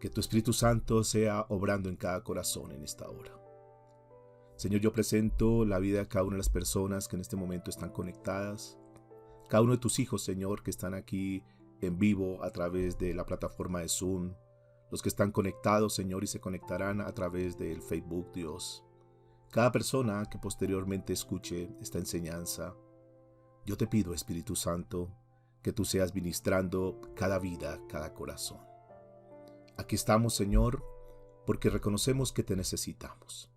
Que tu Espíritu Santo sea obrando en cada corazón en esta hora. Señor, yo presento la vida de cada una de las personas que en este momento están conectadas. Cada uno de tus hijos, Señor, que están aquí en vivo a través de la plataforma de Zoom. Los que están conectados, Señor, y se conectarán a través del Facebook, Dios. Cada persona que posteriormente escuche esta enseñanza. Yo te pido, Espíritu Santo, que tú seas ministrando cada vida, cada corazón. Aquí estamos, Señor, porque reconocemos que te necesitamos.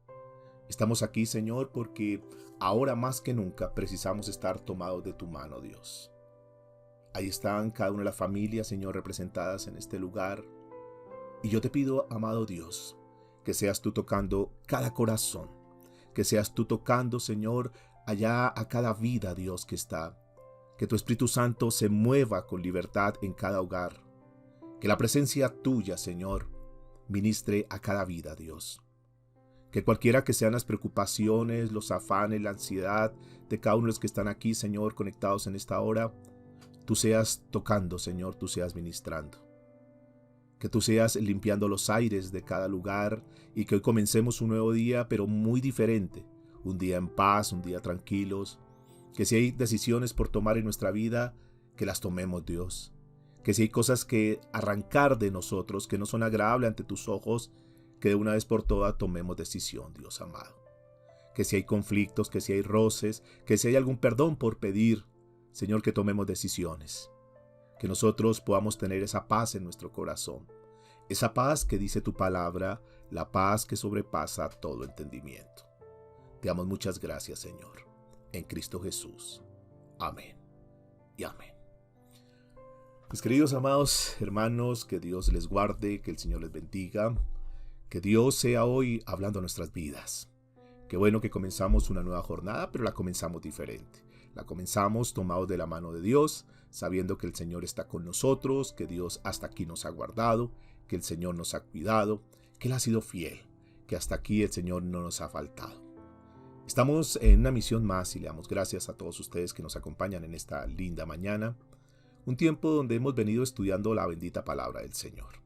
Estamos aquí, Señor, porque ahora más que nunca precisamos estar tomados de tu mano, Dios. Ahí están cada una de las familias, Señor, representadas en este lugar. Y yo te pido, amado Dios, que seas tú tocando cada corazón, que seas tú tocando, Señor, allá a cada vida, Dios, que está. Que tu Espíritu Santo se mueva con libertad en cada hogar. Que la presencia tuya, Señor, ministre a cada vida, Dios. Que cualquiera que sean las preocupaciones, los afanes, la ansiedad de cada uno de los que están aquí, Señor, conectados en esta hora, tú seas tocando, Señor, tú seas ministrando. Que tú seas limpiando los aires de cada lugar y que hoy comencemos un nuevo día, pero muy diferente. Un día en paz, un día tranquilos. Que si hay decisiones por tomar en nuestra vida, que las tomemos, Dios. Que si hay cosas que arrancar de nosotros, que no son agradables ante tus ojos, que de una vez por todas tomemos decisión, Dios amado. Que si hay conflictos, que si hay roces, que si hay algún perdón por pedir, Señor, que tomemos decisiones. Que nosotros podamos tener esa paz en nuestro corazón. Esa paz que dice tu palabra, la paz que sobrepasa todo entendimiento. Te damos muchas gracias, Señor. En Cristo Jesús. Amén y amén. Mis queridos amados hermanos, que Dios les guarde, que el Señor les bendiga. Que Dios sea hoy hablando a nuestras vidas. Qué bueno que comenzamos una nueva jornada, pero la comenzamos diferente. La comenzamos tomados de la mano de Dios, sabiendo que el Señor está con nosotros, que Dios hasta aquí nos ha guardado, que el Señor nos ha cuidado, que Él ha sido fiel, que hasta aquí el Señor no nos ha faltado. Estamos en una misión más y le damos gracias a todos ustedes que nos acompañan en esta linda mañana. Un tiempo donde hemos venido estudiando la bendita palabra del Señor.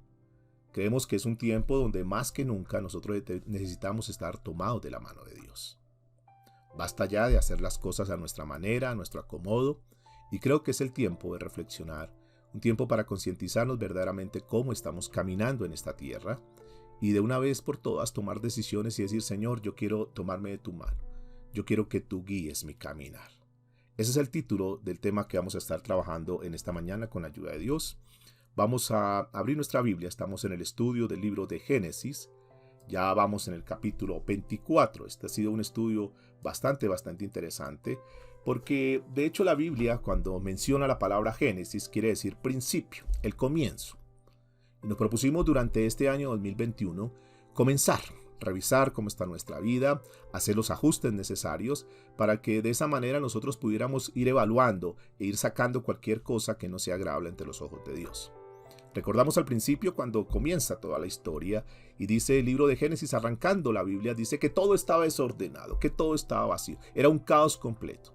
Creemos que es un tiempo donde más que nunca nosotros necesitamos estar tomados de la mano de Dios. Basta ya de hacer las cosas a nuestra manera, a nuestro acomodo, y creo que es el tiempo de reflexionar, un tiempo para concientizarnos verdaderamente cómo estamos caminando en esta tierra, y de una vez por todas tomar decisiones y decir, Señor, yo quiero tomarme de tu mano, yo quiero que tú guíes mi caminar. Ese es el título del tema que vamos a estar trabajando en esta mañana con la ayuda de Dios. Vamos a abrir nuestra Biblia, estamos en el estudio del libro de Génesis, ya vamos en el capítulo 24, este ha sido un estudio bastante interesante, porque de hecho la Biblia cuando menciona la palabra Génesis quiere decir principio, el comienzo. Y nos propusimos durante este año 2021 comenzar, revisar cómo está nuestra vida, hacer los ajustes necesarios para que de esa manera nosotros pudiéramos ir evaluando e ir sacando cualquier cosa que no sea agradable ante los ojos de Dios. Recordamos al principio cuando comienza toda la historia y dice el libro de Génesis, arrancando la Biblia, dice que todo estaba desordenado, que todo estaba vacío, era un caos completo.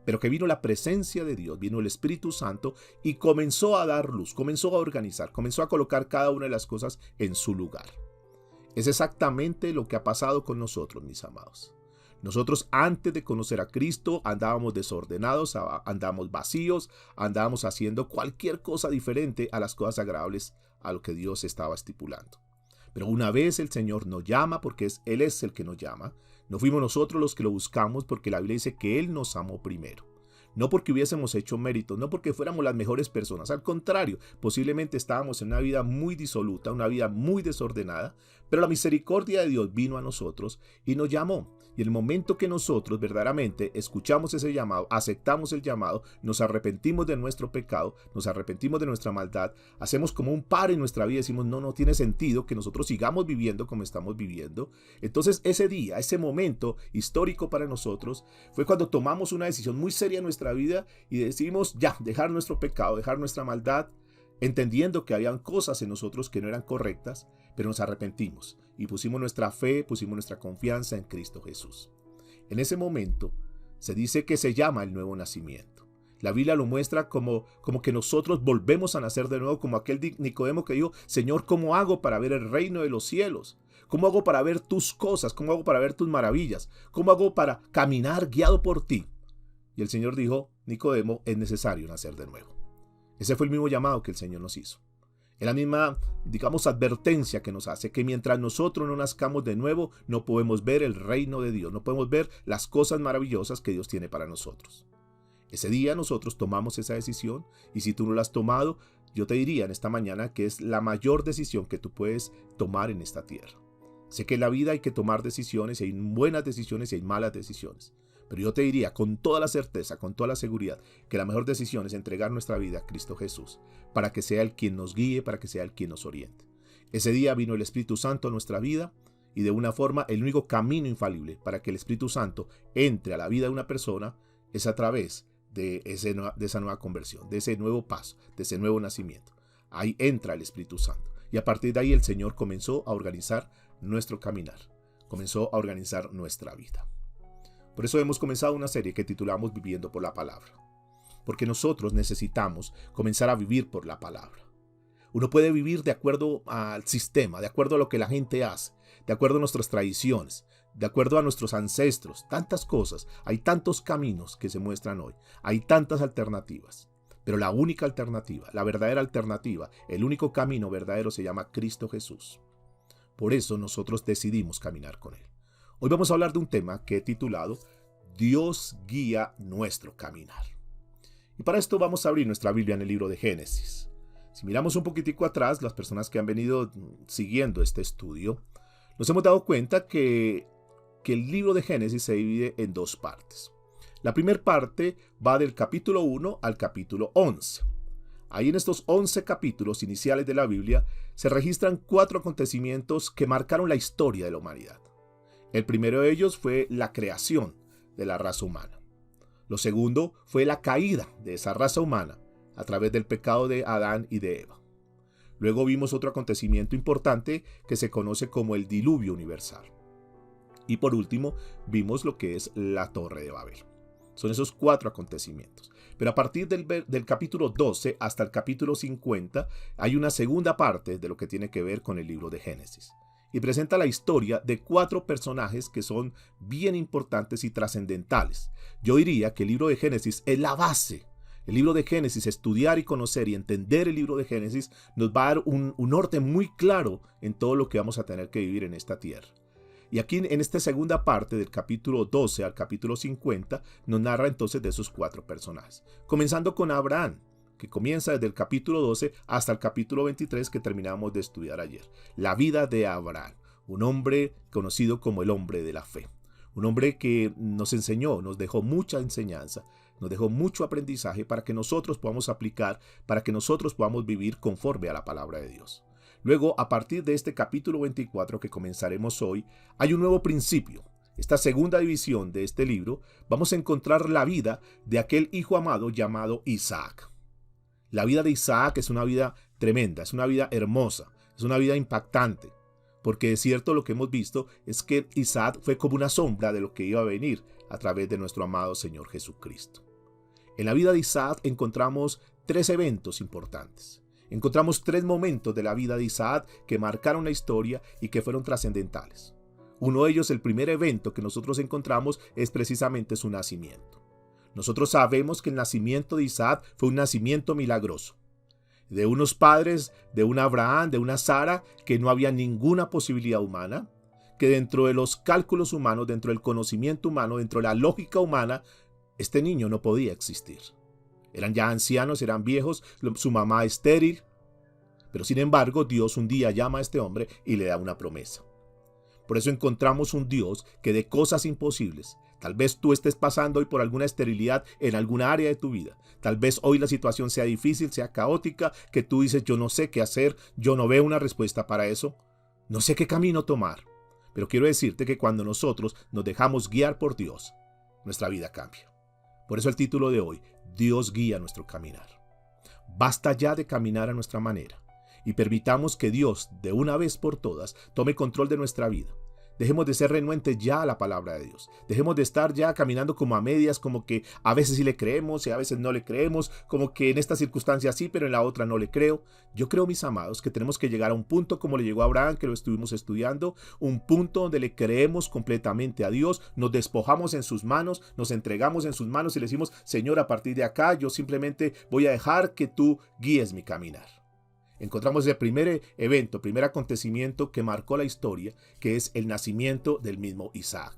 Pero que vino la presencia de Dios, vino el Espíritu Santo y comenzó a dar luz, comenzó a organizar, comenzó a colocar cada una de las cosas en su lugar. Es exactamente lo que ha pasado con nosotros, mis amados. Nosotros antes de conocer a Cristo andábamos desordenados, andábamos vacíos, andábamos haciendo cualquier cosa diferente a las cosas agradables a lo que Dios estaba estipulando. Pero una vez el Señor nos llama, porque Él es el que nos llama, no fuimos nosotros los que lo buscamos, porque la Biblia dice que Él nos amó primero. No porque hubiésemos hecho méritos, no porque fuéramos las mejores personas, al contrario, posiblemente estábamos en una vida muy disoluta, una vida muy desordenada, pero la misericordia de Dios vino a nosotros y nos llamó. Y en el momento que nosotros verdaderamente escuchamos ese llamado, aceptamos el llamado, nos arrepentimos de nuestro pecado, nos arrepentimos de nuestra maldad, hacemos como un par en nuestra vida y decimos, no tiene sentido que nosotros sigamos viviendo como estamos viviendo. Entonces ese día, ese momento histórico para nosotros fue cuando tomamos una decisión muy seria en nuestra vida y decidimos ya dejar nuestro pecado, dejar nuestra maldad, entendiendo que habían cosas en nosotros que no eran correctas, pero nos arrepentimos y pusimos nuestra fe, pusimos nuestra confianza en Cristo Jesús. En ese momento se dice que se llama el nuevo nacimiento. La Biblia lo muestra como que nosotros volvemos a nacer de nuevo, como aquel Nicodemo que dijo, Señor, ¿cómo hago para ver el reino de los cielos? ¿Cómo hago para ver tus cosas? ¿Cómo hago para ver tus maravillas? ¿Cómo hago para caminar guiado por ti? Y el Señor dijo, Nicodemo, es necesario nacer de nuevo. Ese fue el mismo llamado que el Señor nos hizo. Es la misma, digamos, advertencia que nos hace, que mientras nosotros no nazcamos de nuevo, no podemos ver el reino de Dios, no podemos ver las cosas maravillosas que Dios tiene para nosotros. Ese día nosotros tomamos esa decisión, y si tú no la has tomado, yo te diría en esta mañana que es la mayor decisión que tú puedes tomar en esta tierra. Sé que en la vida hay que tomar decisiones, y hay buenas decisiones y hay malas decisiones. Pero yo te diría con toda la certeza, con toda la seguridad, que la mejor decisión es entregar nuestra vida a Cristo Jesús, para que sea el quien nos guíe, para que sea el quien nos oriente. Ese día vino el Espíritu Santo a nuestra vida, y de una forma el único camino infalible para que el Espíritu Santo entre a la vida de una persona es a través de esa nueva conversión, de ese nuevo paso, de ese nuevo nacimiento. Ahí entra el Espíritu Santo. Y a partir de ahí el Señor comenzó a organizar nuestro caminar, comenzó a organizar nuestra vida. Por eso hemos comenzado una serie que titulamos Viviendo por la Palabra. Porque nosotros necesitamos comenzar a vivir por la palabra. Uno puede vivir de acuerdo al sistema, de acuerdo a lo que la gente hace, de acuerdo a nuestras tradiciones, de acuerdo a nuestros ancestros, tantas cosas. Hay tantos caminos que se muestran hoy, hay tantas alternativas. Pero la única alternativa, la verdadera alternativa, el único camino verdadero se llama Cristo Jesús. Por eso nosotros decidimos caminar con Él. Hoy vamos a hablar de un tema que he titulado Dios guía nuestro caminar. Y para esto vamos a abrir nuestra Biblia en el libro de Génesis. Si miramos un poquitico atrás, las personas que han venido siguiendo este estudio, nos hemos dado cuenta que el libro de Génesis se divide en dos partes. La primera parte va del capítulo 1 al capítulo 11. Ahí en estos 11 capítulos iniciales de la Biblia se registran 4 acontecimientos que marcaron la historia de la humanidad. El primero de ellos fue la creación de la raza humana. Lo segundo fue la caída de esa raza humana a través del pecado de Adán y de Eva. Luego vimos otro acontecimiento importante que se conoce como el diluvio universal. Y por último vimos lo que es la Torre de Babel. Son esos 4 acontecimientos. Pero a partir del capítulo 12 hasta el capítulo 50 hay una segunda parte de lo que tiene que ver con el libro de Génesis. Y presenta la historia de 4 personajes que son bien importantes y trascendentales. Yo diría que el libro de Génesis es la base. El libro de Génesis, estudiar y conocer y entender el libro de Génesis nos va a dar un norte muy claro en todo lo que vamos a tener que vivir en esta tierra. Y aquí en esta segunda parte del capítulo 12 al capítulo 50 nos narra entonces de esos 4 personajes. Comenzando con Abraham, que comienza desde el capítulo 12 hasta el capítulo 23 que terminamos de estudiar ayer. La vida de Abraham, un hombre conocido como el hombre de la fe. Un hombre que nos enseñó, nos dejó mucha enseñanza, nos dejó mucho aprendizaje para que nosotros podamos aplicar, para que nosotros podamos vivir conforme a la palabra de Dios. Luego, a partir de este capítulo 24 que comenzaremos hoy, hay un nuevo principio. Esta segunda división de este libro, vamos a encontrar la vida de aquel hijo amado llamado Isaac. La vida de Isaac es una vida tremenda, es una vida hermosa, es una vida impactante, porque es cierto lo que hemos visto es que Isaac fue como una sombra de lo que iba a venir a través de nuestro amado Señor Jesucristo. En la vida de Isaac encontramos 3 eventos importantes. Encontramos 3 momentos de la vida de Isaac que marcaron la historia y que fueron trascendentales. Uno de ellos, el primer evento que nosotros encontramos, es precisamente su nacimiento. Nosotros sabemos que el nacimiento de Isaac fue un nacimiento milagroso. De unos padres, de un Abraham, de una Sara, que no había ninguna posibilidad humana, que dentro de los cálculos humanos, dentro del conocimiento humano, dentro de la lógica humana, este niño no podía existir. Eran ya ancianos, eran viejos, su mamá estéril. Pero sin embargo, Dios un día llama a este hombre y le da una promesa. Por eso encontramos un Dios que de cosas imposibles, tal vez tú estés pasando hoy por alguna esterilidad en alguna área de tu vida. Tal vez hoy la situación sea difícil, sea caótica, que tú dices, yo no sé qué hacer, yo no veo una respuesta para eso, no sé qué camino tomar. Pero quiero decirte que cuando nosotros nos dejamos guiar por Dios, nuestra vida cambia. Por eso el título de hoy, Dios guía nuestro caminar. Basta ya de caminar a nuestra manera y permitamos que Dios, de una vez por todas, tome control de nuestra vida. Dejemos de ser renuentes ya a la palabra de Dios. Dejemos de estar ya caminando como a medias, como que a veces sí le creemos y a veces no le creemos, como que en esta circunstancia sí, pero en la otra no le creo. Yo creo, mis amados, que tenemos que llegar a un punto como le llegó a Abraham, que lo estuvimos estudiando, un punto donde le creemos completamente a Dios, nos despojamos en sus manos, nos entregamos en sus manos y le decimos, Señor, a partir de acá yo simplemente voy a dejar que tú guíes mi caminar. Encontramos el primer evento, primer acontecimiento que marcó la historia, que es el nacimiento del mismo Isaac.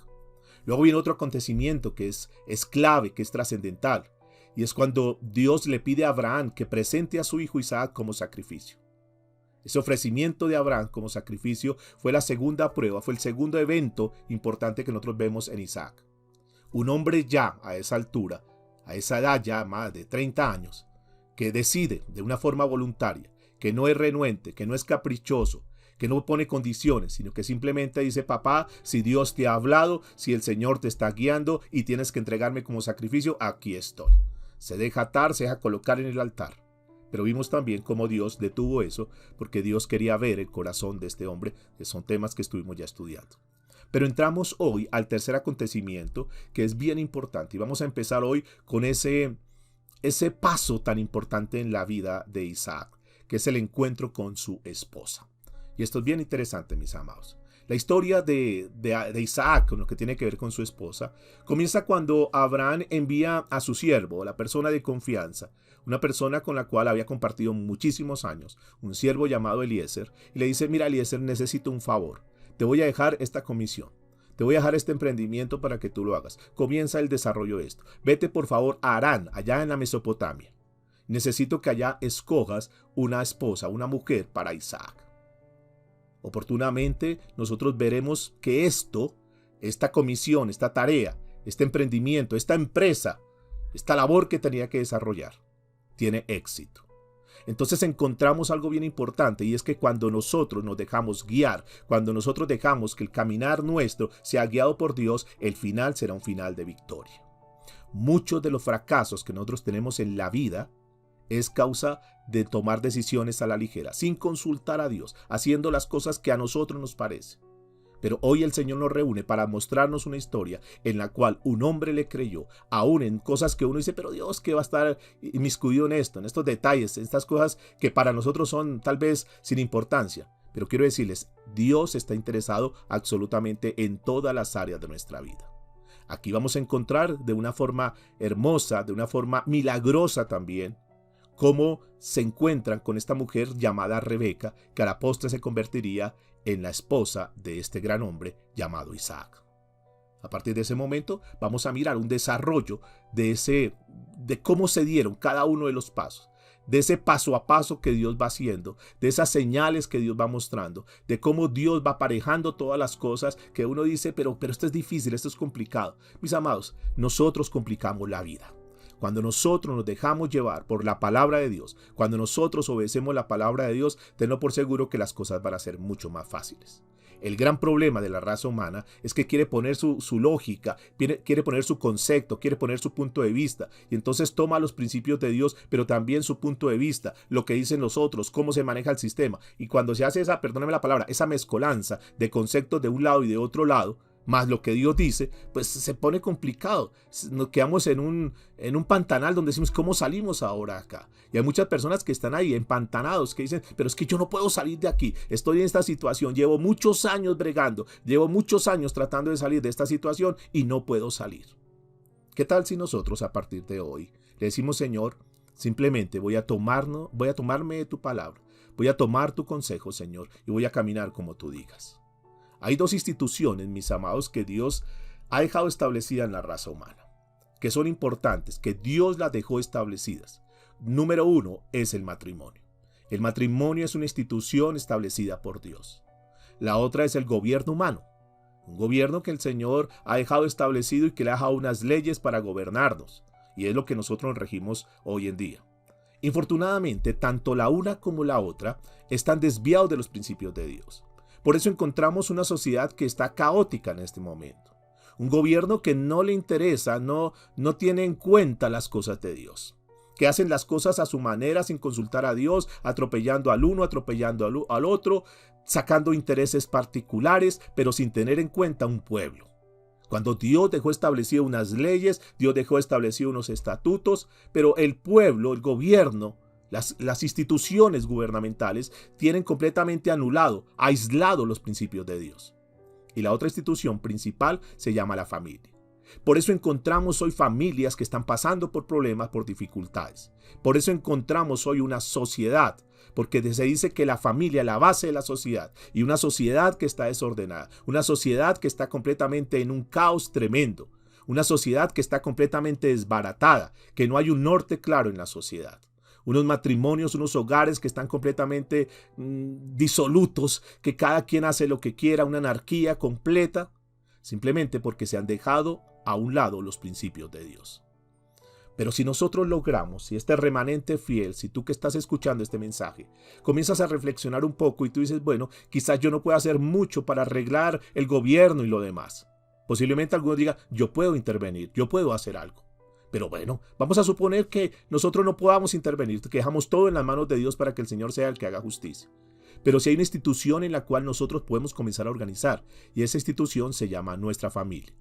Luego viene otro acontecimiento que es clave, que es trascendental, y es cuando Dios le pide a Abraham que presente a su hijo Isaac como sacrificio. Ese ofrecimiento de Abraham como sacrificio fue la segunda prueba, fue el segundo evento importante que nosotros vemos en Isaac. Un hombre ya a esa altura, a esa edad ya más de 30 años, que decide de una forma voluntaria, que no es renuente, que no es caprichoso, que no pone condiciones, sino que simplemente dice, papá, si Dios te ha hablado, si el Señor te está guiando y tienes que entregarme como sacrificio, aquí estoy. Se deja atar, se deja colocar en el altar. Pero vimos también cómo Dios detuvo eso, porque Dios quería ver el corazón de este hombre, que son temas que estuvimos ya estudiando. Pero entramos hoy al tercer acontecimiento, que es bien importante, y vamos a empezar hoy con ese paso tan importante en la vida de Isaac, que es el encuentro con su esposa. Y esto es bien interesante, mis amados. La historia de Isaac, con lo que tiene que ver con su esposa, comienza cuando Abraham envía a su siervo, la persona de confianza, una persona con la cual había compartido muchísimos años, un siervo llamado Eliezer, y le dice, mira Eliezer, necesito un favor, te voy a dejar esta comisión. Te voy a dejar este emprendimiento para que tú lo hagas. Comienza el desarrollo de esto. Vete por favor a Harán, allá en la Mesopotamia. Necesito que allá escojas una esposa, una mujer para Isaac. Oportunamente nosotros veremos que esta comisión, esta tarea, este emprendimiento, esta empresa, esta labor que tenía que desarrollar, tiene éxito. Entonces encontramos algo bien importante, y es que cuando nosotros nos dejamos guiar, cuando nosotros dejamos que el caminar nuestro sea guiado por Dios, el final será un final de victoria. Muchos de los fracasos que nosotros tenemos en la vida es causa de tomar decisiones a la ligera, sin consultar a Dios, haciendo las cosas que a nosotros nos parece. Pero hoy el Señor nos reúne para mostrarnos una historia en la cual un hombre le creyó, aún en cosas que uno dice, pero Dios, ¿qué va a estar inmiscuido en esto, en estos detalles, en estas cosas que para nosotros son tal vez sin importancia? Pero quiero decirles, Dios está interesado absolutamente en todas las áreas de nuestra vida. Aquí vamos a encontrar de una forma hermosa, de una forma milagrosa también, cómo se encuentran con esta mujer llamada Rebeca, que a la postre se convertiría en la esposa de este gran hombre llamado Isaac. A partir de ese momento vamos a mirar un desarrollo de cómo se dieron cada uno de los pasos, de ese paso a paso que Dios va haciendo, de esas señales que Dios va mostrando, de cómo Dios va aparejando todas las cosas que uno dice, pero esto es difícil, esto es complicado. Mis amados, nosotros complicamos la vida. Cuando nosotros nos dejamos llevar por la palabra de Dios, cuando nosotros obedecemos la palabra de Dios, tenlo por seguro que las cosas van a ser mucho más fáciles. El gran problema de la raza humana es que quiere poner su lógica, quiere poner su concepto, quiere poner su punto de vista, y entonces toma los principios de Dios, pero también su punto de vista, lo que dicen los otros, cómo se maneja el sistema. Y cuando se hace perdóname la palabra, esa mezcolanza de conceptos de un lado y de otro lado, más lo que Dios dice, pues se pone complicado. Nos quedamos en un pantanal donde decimos, ¿cómo salimos ahora acá? Y hay muchas personas que están ahí empantanados, que dicen, pero es que yo no puedo salir de aquí, estoy en esta situación, llevo muchos años bregando, llevo muchos años tratando de salir de esta situación y no puedo salir. ¿Qué tal si nosotros a partir de hoy le decimos, Señor, simplemente voy a tomarme de tu palabra, voy a tomar tu consejo, Señor, y voy a caminar como tú digas? Hay dos instituciones, mis amados, que Dios ha dejado establecidas en la raza humana, que son importantes, que Dios las dejó establecidas. Número uno es el matrimonio. El matrimonio es una institución establecida por Dios. La otra es el gobierno humano, un gobierno que el Señor ha dejado establecido y que le ha dejado unas leyes para gobernarnos, y es lo que nosotros regimos hoy en día. Infortunadamente, tanto la una como la otra están desviados de los principios de Dios. Por eso encontramos una sociedad que está caótica en este momento. Un gobierno que no le interesa, no tiene en cuenta las cosas de Dios. Que hacen las cosas a su manera sin consultar a Dios, atropellando al uno, atropellando al otro, sacando intereses particulares, pero sin tener en cuenta un pueblo. Cuando Dios dejó establecido unas leyes, Dios dejó establecido unos estatutos, pero el pueblo, el gobierno, las instituciones gubernamentales tienen completamente anulado, aislado los principios de Dios. Y la otra institución principal se llama la familia. Por eso encontramos hoy familias que están pasando por problemas, por dificultades. Por eso encontramos hoy una sociedad, porque se dice que la familia es la base de la sociedad, y una sociedad que está desordenada, una sociedad que está completamente en un caos tremendo, una sociedad que está completamente desbaratada, que no hay un norte claro en la sociedad. Unos matrimonios, unos hogares que están completamente disolutos, que cada quien hace lo que quiera, una anarquía completa, simplemente porque se han dejado a un lado los principios de Dios. Pero si nosotros logramos, si este remanente fiel, si tú que estás escuchando este mensaje, comienzas a reflexionar un poco y tú dices, bueno, quizás yo no pueda hacer mucho para arreglar el gobierno y lo demás. Posiblemente alguno diga, yo puedo intervenir, yo puedo hacer algo. Pero bueno, vamos a suponer que nosotros no podamos intervenir, que dejamos todo en las manos de Dios para que el Señor sea el que haga justicia. Pero si hay una institución en la cual nosotros podemos comenzar a organizar, y esa institución se llama nuestra familia.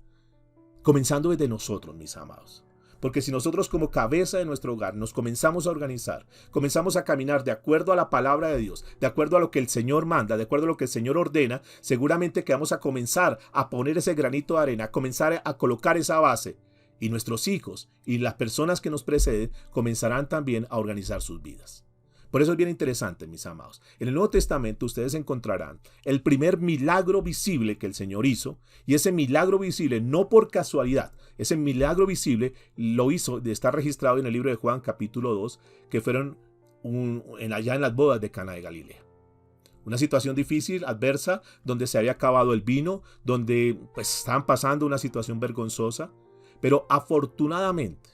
Comenzando desde nosotros, mis amados. Porque si nosotros como cabeza de nuestro hogar nos comenzamos a organizar, comenzamos a caminar de acuerdo a la palabra de Dios, de acuerdo a lo que el Señor manda, de acuerdo a lo que el Señor ordena, seguramente que vamos a comenzar a poner ese granito de arena, a comenzar a colocar esa base. Y nuestros hijos y las personas que nos preceden comenzarán también a organizar sus vidas. Por eso es bien interesante, mis amados. En el Nuevo Testamento ustedes encontrarán el primer milagro visible que el Señor hizo, y ese milagro visible no por casualidad, ese milagro visible lo hizo, está registrado en el libro de Juan capítulo 2, que fueron allá en las bodas de Cana de Galilea. Una situación difícil, adversa, donde se había acabado el vino, donde estaban pasando una situación vergonzosa, pero afortunadamente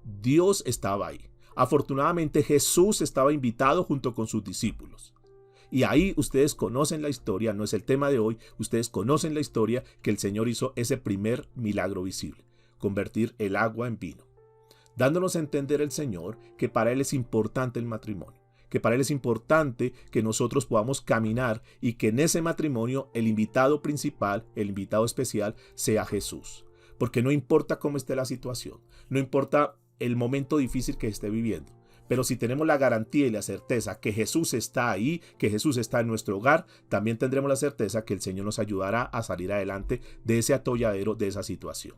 Dios estaba ahí. Afortunadamente Jesús estaba invitado junto con sus discípulos. Y ahí ustedes conocen la historia, no es el tema de hoy, ustedes conocen la historia que el Señor hizo ese primer milagro visible, convertir el agua en vino. Dándonos a entender el Señor que para Él es importante el matrimonio, que para Él es importante que nosotros podamos caminar y que en ese matrimonio el invitado principal, el invitado especial, sea Jesús. Porque no importa cómo esté la situación, no importa el momento difícil que esté viviendo. Pero si tenemos la garantía y la certeza que Jesús está ahí, que Jesús está en nuestro hogar, también tendremos la certeza que el Señor nos ayudará a salir adelante de ese atolladero, de esa situación.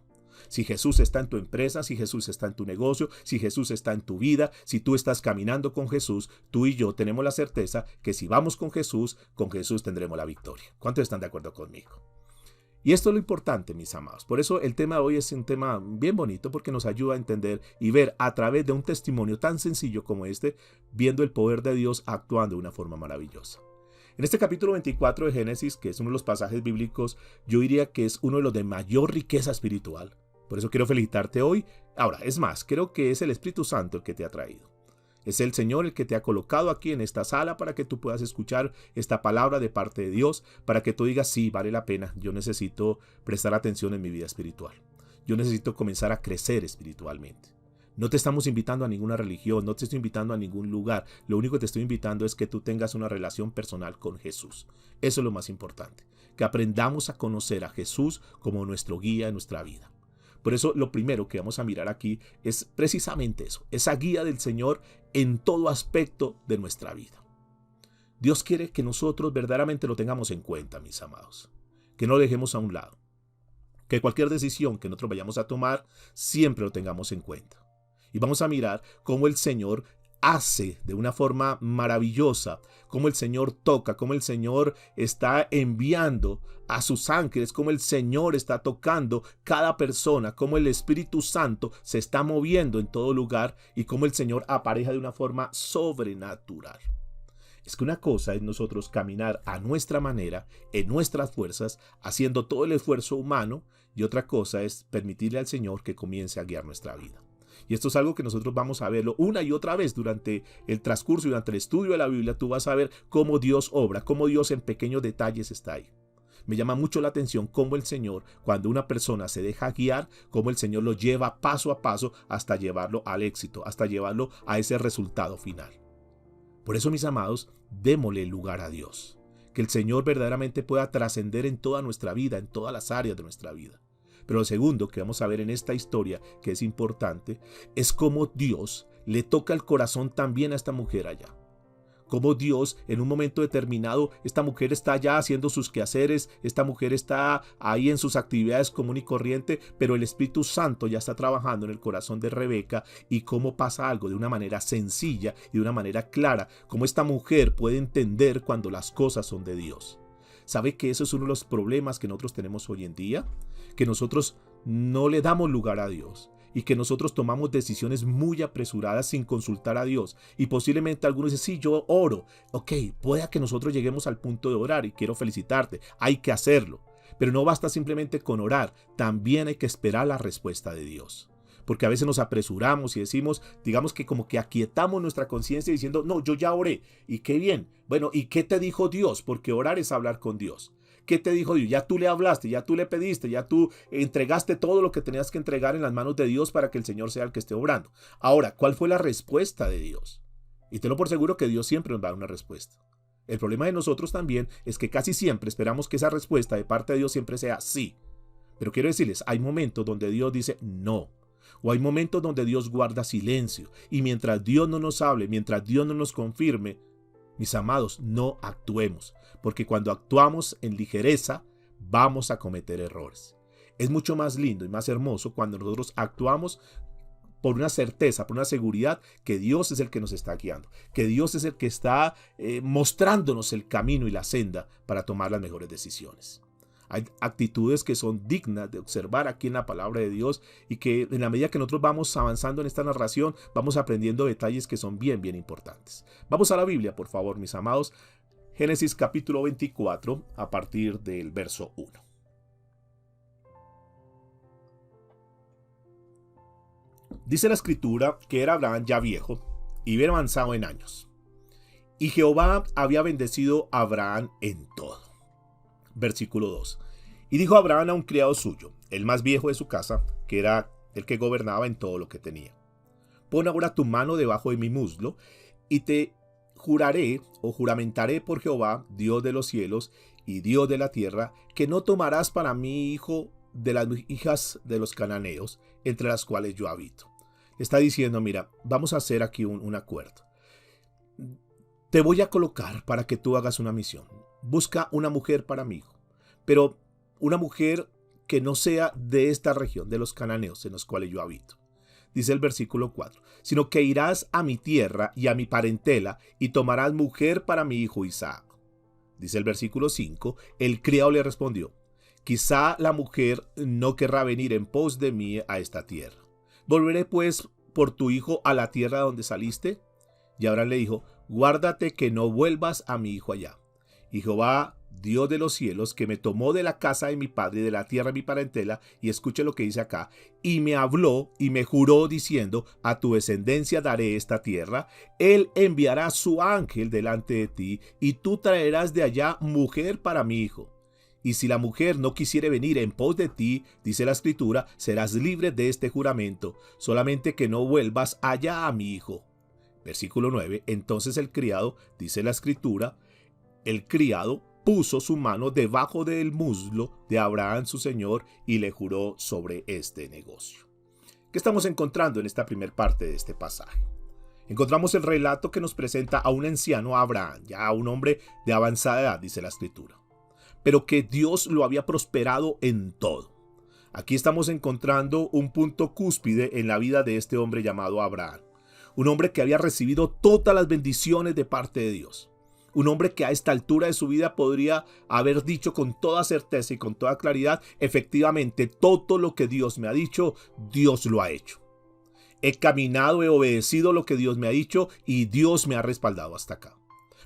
Si Jesús está en tu empresa, si Jesús está en tu negocio, si Jesús está en tu vida, si tú estás caminando con Jesús, tú y yo tenemos la certeza que si vamos con Jesús tendremos la victoria. ¿Cuántos están de acuerdo conmigo? Y esto es lo importante, mis amados. Por eso el tema de hoy es un tema bien bonito, porque nos ayuda a entender y ver a través de un testimonio tan sencillo como este, viendo el poder de Dios actuando de una forma maravillosa. En este capítulo 24 de Génesis, que es uno de los pasajes bíblicos, yo diría que es uno de los de mayor riqueza espiritual. Por eso quiero felicitarte hoy. Ahora, es más, creo que es el Espíritu Santo el que te ha traído. Es el Señor el que te ha colocado aquí en esta sala para que tú puedas escuchar esta palabra de parte de Dios, para que tú digas, sí, vale la pena, yo necesito prestar atención en mi vida espiritual. Yo necesito comenzar a crecer espiritualmente. No te estamos invitando a ninguna religión, no te estoy invitando a ningún lugar. Lo único que te estoy invitando es que tú tengas una relación personal con Jesús. Eso es lo más importante, que aprendamos a conocer a Jesús como nuestro guía en nuestra vida. Por eso lo primero que vamos a mirar aquí es precisamente eso, esa guía del Señor en todo aspecto de nuestra vida. Dios quiere que nosotros verdaderamente lo tengamos en cuenta, mis amados, que no lo dejemos a un lado, que cualquier decisión que nosotros vayamos a tomar siempre lo tengamos en cuenta. Y vamos a mirar cómo el Señor hace de una forma maravillosa, cómo el Señor toca, cómo el Señor está enviando a sus ángeles, cómo el Señor está tocando cada persona, cómo el Espíritu Santo se está moviendo en todo lugar y cómo el Señor apareja de una forma sobrenatural. Es que una cosa es nosotros caminar a nuestra manera, en nuestras fuerzas, haciendo todo el esfuerzo humano, y otra cosa es permitirle al Señor que comience a guiar nuestra vida. Y esto es algo que nosotros vamos a verlo una y otra vez durante el transcurso y durante el estudio de la Biblia. Tú vas a ver cómo Dios obra, cómo Dios en pequeños detalles está ahí. Me llama mucho la atención cómo el Señor, cuando una persona se deja guiar, cómo el Señor lo lleva paso a paso hasta llevarlo al éxito, hasta llevarlo a ese resultado final. Por eso, mis amados, démosle lugar a Dios. que el Señor verdaderamente pueda trascender en toda nuestra vida, en todas las áreas de nuestra vida. Pero lo segundo que vamos a ver en esta historia, que es importante, es cómo Dios le toca el corazón también a esta mujer allá. Cómo Dios, en un momento determinado, esta mujer está ya haciendo sus quehaceres, esta mujer está ahí en sus actividades común y corriente, pero el Espíritu Santo ya está trabajando en el corazón de Rebeca, y cómo pasa algo de una manera sencilla y de una manera clara, cómo esta mujer puede entender cuando las cosas son de Dios. ¿Sabe que eso es uno de los problemas que nosotros tenemos hoy en día? Que nosotros no le damos lugar a Dios. Y que nosotros tomamos decisiones muy apresuradas sin consultar a Dios. Y posiblemente algunos dicen, sí, yo oro. Ok, pueda que nosotros lleguemos al punto de orar y quiero felicitarte. Hay que hacerlo. Pero no basta simplemente con orar. También hay que esperar la respuesta de Dios. Porque a veces nos apresuramos y decimos, digamos que como que aquietamos nuestra conciencia diciendo, no, yo ya oré. Y qué bien. Bueno, ¿y qué te dijo Dios? Porque orar es hablar con Dios. ¿Qué te dijo Dios? Ya tú le hablaste, ya tú le pediste, ya tú entregaste todo lo que tenías que entregar en las manos de Dios para que el Señor sea el que esté obrando. Ahora, ¿cuál fue la respuesta de Dios? Y tenlo por seguro que Dios siempre nos va a dar una respuesta. El problema de nosotros también es que casi siempre esperamos que esa respuesta de parte de Dios siempre sea sí. Pero quiero decirles, hay momentos donde Dios dice no. O hay momentos donde Dios guarda silencio. Y mientras Dios no nos hable, mientras Dios no nos confirme, mis amados, no actuemos, porque cuando actuamos en ligereza, vamos a cometer errores. Es mucho más lindo y más hermoso cuando nosotros actuamos por una certeza, por una seguridad que Dios es el que nos está guiando, que Dios es el que está mostrándonos el camino y la senda para tomar las mejores decisiones. Hay actitudes que son dignas de observar aquí en la palabra de Dios y que en la medida que nosotros vamos avanzando en esta narración, vamos aprendiendo detalles que son bien importantes. Vamos a la Biblia, por favor, mis amados. Génesis capítulo 24, a partir del verso 1. Dice la escritura que era Abraham ya viejo y bien avanzado en años. Y Jehová había bendecido a Abraham en todo. Versículo 2. Y dijo Abraham a un criado suyo, el más viejo de su casa, que era el que gobernaba en todo lo que tenía: pon ahora tu mano debajo de mi muslo, y te juraré o juramentaré por Jehová, Dios de los cielos y Dios de la tierra, que no tomarás para mí hijo de las hijas de los cananeos, entre las cuales yo habito. Le está diciendo, mira, vamos a hacer aquí un acuerdo. Te voy a colocar para que tú hagas una misión. Busca una mujer para mi hijo, pero una mujer que no sea de esta región, de los cananeos en los cuales yo habito. Dice el versículo 4, sino que irás a mi tierra y a mi parentela y tomarás mujer para mi hijo Isaac. Dice el versículo 5, el criado le respondió, quizá la mujer no querrá venir en pos de mí a esta tierra. ¿Volveré pues por tu hijo a la tierra donde saliste? Y Abraham le dijo, guárdate que no vuelvas a mi hijo allá. Y Jehová, Dios de los cielos, que me tomó de la casa de mi padre y de la tierra de mi parentela, y escuche lo que dice acá, y me habló y me juró diciendo, a tu descendencia daré esta tierra, él enviará su ángel delante de ti, y tú traerás de allá mujer para mi hijo. Y si la mujer no quisiere venir en pos de ti, dice la escritura, serás libre de este juramento, solamente que no vuelvas allá a mi hijo. Versículo 9, entonces el criado, dice la escritura, el criado puso su mano debajo del muslo de Abraham su señor y le juró sobre este negocio. ¿Qué estamos encontrando en esta primera parte de este pasaje? Encontramos el relato que nos presenta a un anciano Abraham, ya a un hombre de avanzada edad, dice la escritura, pero que Dios lo había prosperado en todo. Aquí estamos encontrando un punto cúspide en la vida de este hombre llamado Abraham, un hombre que había recibido todas las bendiciones de parte de Dios. Un hombre que a esta altura de su vida podría haber dicho con toda certeza y con toda claridad, efectivamente, todo lo que Dios me ha dicho, Dios lo ha hecho. He caminado, he obedecido lo que Dios me ha dicho y Dios me ha respaldado hasta acá.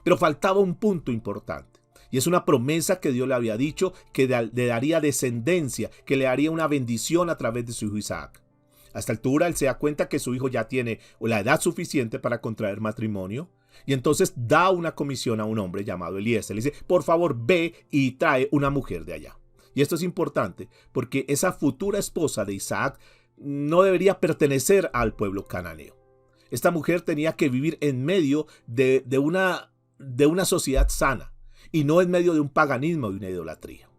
Pero faltaba un punto importante. Y es una promesa que Dios le había dicho que le daría descendencia, que le haría una bendición a través de su hijo Isaac. A esta altura él se da cuenta que su hijo ya tiene la edad suficiente para contraer matrimonio. Y entonces da una comisión a un hombre llamado Eliezer. Le dice, por favor, ve y trae una mujer de allá. Y esto es importante porque esa futura esposa de Isaac no debería pertenecer al pueblo cananeo. Esta mujer tenía que vivir en medio de una sociedad sana. y no en medio de un paganismo y una idolatría.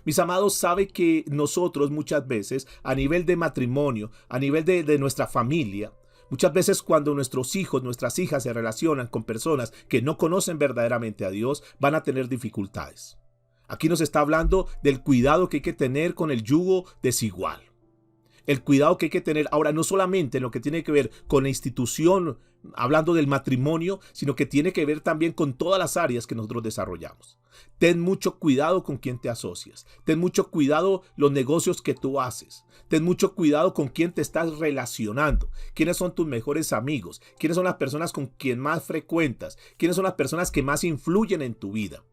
Mis amados, sabe que nosotros muchas veces, a nivel de matrimonio, a nivel de nuestra familia, muchas veces cuando nuestros hijos, nuestras hijas se relacionan con personas que no conocen verdaderamente a Dios, van a tener dificultades. Aquí nos está hablando del cuidado que hay que tener con el yugo desigual. El cuidado que hay que tener ahora no solamente en lo que tiene que ver con la institución, hablando del matrimonio, sino que tiene que ver también con todas las áreas que nosotros desarrollamos. Ten mucho cuidado con quién te asocias. Ten mucho cuidado los negocios que tú haces. Ten mucho cuidado con quién te estás relacionando. ¿Quiénes son tus mejores amigos? ¿Quiénes son las personas con quien más frecuentas? ¿Quiénes son las personas que más influyen en tu vida?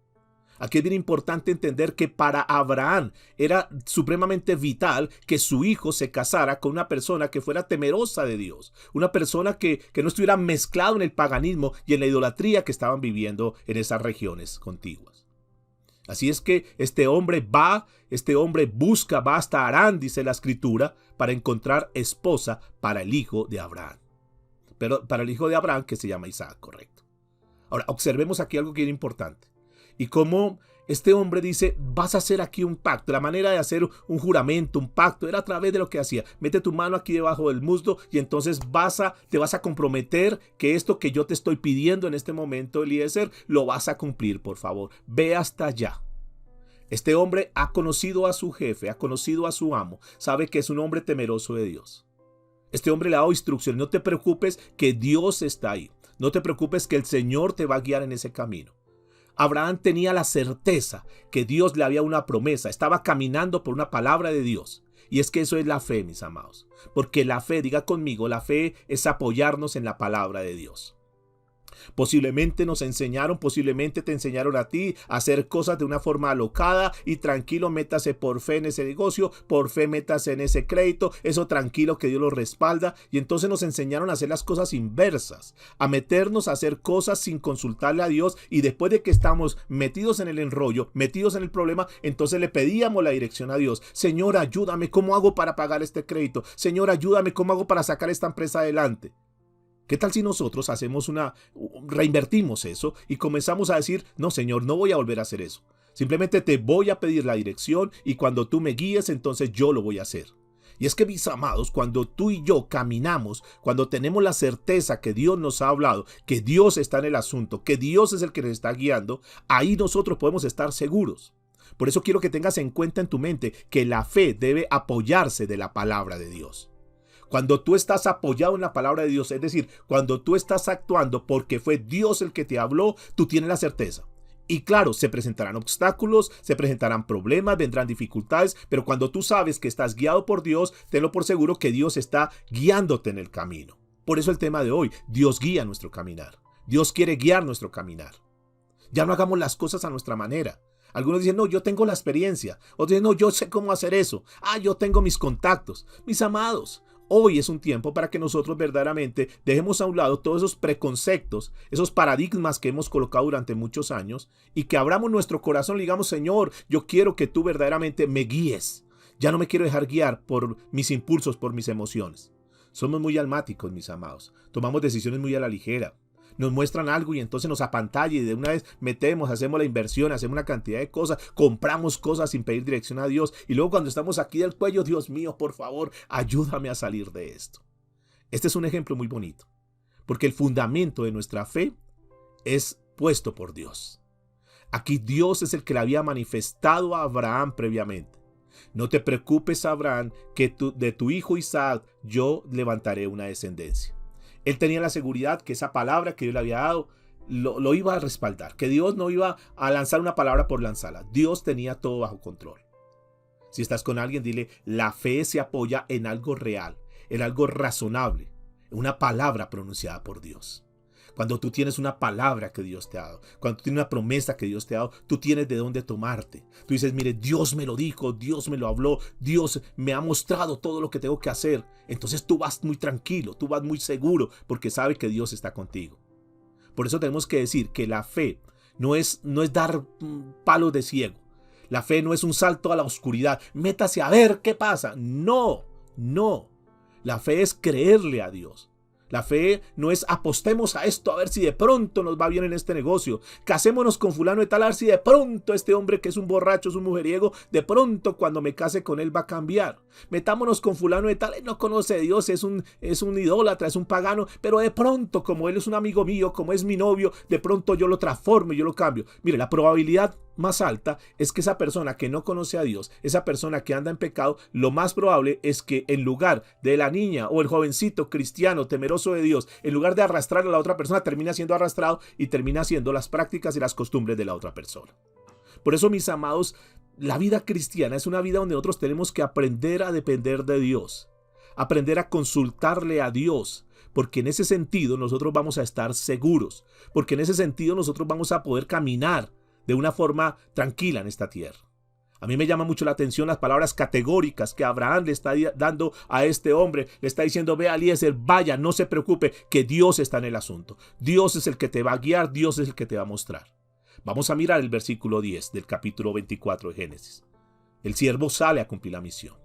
Aquí es bien importante entender que para Abraham era supremamente vital que su hijo se casara con una persona que fuera temerosa de Dios, una persona que no estuviera mezclado en el paganismo y en la idolatría que estaban viviendo en esas regiones contiguas. Así es que este hombre busca, va hasta Harán, dice la escritura, para encontrar esposa para el hijo de Abraham. Pero para el hijo de Abraham que se llama Isaac, correcto. Ahora, observemos aquí algo que es importante. Y cómo este hombre dice, vas a hacer aquí un pacto. La manera de hacer un juramento, un pacto, era a través de lo que hacía. Mete tu mano aquí debajo del muslo y entonces te vas a comprometer que esto que yo te estoy pidiendo en este momento, Eliezer, lo vas a cumplir, por favor. Ve hasta allá. Este hombre ha conocido a su jefe, ha conocido a su amo, sabe que es un hombre temeroso de Dios. Este hombre le ha dado instrucciones. No te preocupes que Dios está ahí. No te preocupes que el Señor te va a guiar en ese camino. Abraham tenía la certeza que Dios le había una promesa, estaba caminando por una palabra de Dios. Y es que eso es la fe, mis amados. Porque la fe, diga conmigo, la fe es apoyarnos en la palabra de Dios. Posiblemente nos enseñaron, posiblemente te enseñaron a ti a hacer cosas de una forma alocada y tranquilo, métase por fe en ese negocio, por fe métase en ese crédito, eso tranquilo que Dios lo respalda. Y entonces nos enseñaron a hacer las cosas inversas, a meternos a hacer cosas sin consultarle a Dios, y después de que estamos metidos en el enrollo, metidos en el problema, entonces le pedíamos la dirección a Dios. Señor, ayúdame, ¿cómo hago para pagar este crédito? Señor, ayúdame, ¿cómo hago para sacar esta empresa adelante? ¿Qué tal si nosotros reinvertimos eso y comenzamos a decir, no, Señor, no voy a volver a hacer eso. Simplemente te voy a pedir la dirección y cuando tú me guíes, entonces yo lo voy a hacer. Y es que, mis amados, cuando tú y yo caminamos, cuando tenemos la certeza que Dios nos ha hablado, que Dios está en el asunto, que Dios es el que nos está guiando, ahí nosotros podemos estar seguros. Por eso quiero que tengas en cuenta en tu mente que la fe debe apoyarse de la palabra de Dios. Cuando tú estás apoyado en la palabra de Dios, es decir, cuando tú estás actuando porque fue Dios el que te habló, tú tienes la certeza. Y claro, se presentarán obstáculos, se presentarán problemas, vendrán dificultades, pero cuando tú sabes que estás guiado por Dios, tenlo por seguro que Dios está guiándote en el camino. Por eso el tema de hoy, Dios guía nuestro caminar. Dios quiere guiar nuestro caminar. Ya no hagamos las cosas a nuestra manera. Algunos dicen, no, yo tengo la experiencia. Otros dicen, no, yo sé cómo hacer eso. Yo tengo mis contactos. Mis amados, hoy es un tiempo para que nosotros verdaderamente dejemos a un lado todos esos preconceptos, esos paradigmas que hemos colocado durante muchos años y que abramos nuestro corazón y digamos, Señor, yo quiero que tú verdaderamente me guíes. Ya no me quiero dejar guiar por mis impulsos, por mis emociones. Somos muy almáticos, mis amados. Tomamos decisiones muy a la ligera. Nos muestran algo y entonces nos apantalla y de una vez metemos, hacemos la inversión, hacemos una cantidad de cosas, compramos cosas sin pedir dirección a Dios y luego cuando estamos aquí del cuello, Dios mío, por favor, ayúdame a salir de esto. Este es un ejemplo muy bonito, porque el fundamento de nuestra fe es puesto por Dios. Aquí Dios es el que le había manifestado a Abraham previamente. No te preocupes, Abraham, que de tu hijo Isaac yo levantaré una descendencia. Él tenía la seguridad que esa palabra que Dios le había dado lo iba a respaldar, que Dios no iba a lanzar una palabra por lanzarla. Dios tenía todo bajo control. Si estás con alguien, dile, la fe se apoya en algo real, en algo razonable, en una palabra pronunciada por Dios. Cuando tú tienes una palabra que Dios te ha dado, cuando tú tienes una promesa que Dios te ha dado, tú tienes de dónde tomarte. Tú dices, mire, Dios me lo dijo, Dios me lo habló, Dios me ha mostrado todo lo que tengo que hacer. Entonces tú vas muy tranquilo, tú vas muy seguro, porque sabes que Dios está contigo. Por eso tenemos que decir que la fe no es dar palos de ciego. La fe no es un salto a la oscuridad. Métase a ver qué pasa. No. La fe es creerle a Dios. La fe no es apostemos a esto a ver si de pronto nos va bien en este negocio. Casémonos con fulano de tal a ver si de pronto este hombre que es un borracho, es un mujeriego, de pronto cuando me case con él va a cambiar. Metámonos con fulano de tal, él no conoce a Dios, es un idólatra, es un pagano, pero de pronto como él es un amigo mío, como es mi novio, de pronto yo lo transformo y yo lo cambio. Mire, la probabilidad más alta es que esa persona que no conoce a Dios, esa persona que anda en pecado, lo más probable es que en lugar de la niña o el jovencito cristiano temeroso de Dios, en lugar de arrastrar a la otra persona, termina siendo arrastrado y termina haciendo las prácticas y las costumbres de la otra persona. Por eso, mis amados, la vida cristiana es una vida donde nosotros tenemos que aprender a depender de Dios, aprender a consultarle a Dios, porque en ese sentido nosotros vamos a estar seguros, porque en ese sentido nosotros vamos a poder caminar de una forma tranquila en esta tierra. A mí me llama mucho la atención las palabras categóricas que Abraham le está dando a este hombre. Le está diciendo, ve a Eliezer, vaya, no se preocupe, que Dios está en el asunto. Dios es el que te va a guiar, Dios es el que te va a mostrar. Vamos a mirar el versículo 10 del capítulo 24 de Génesis. El siervo sale a cumplir la misión.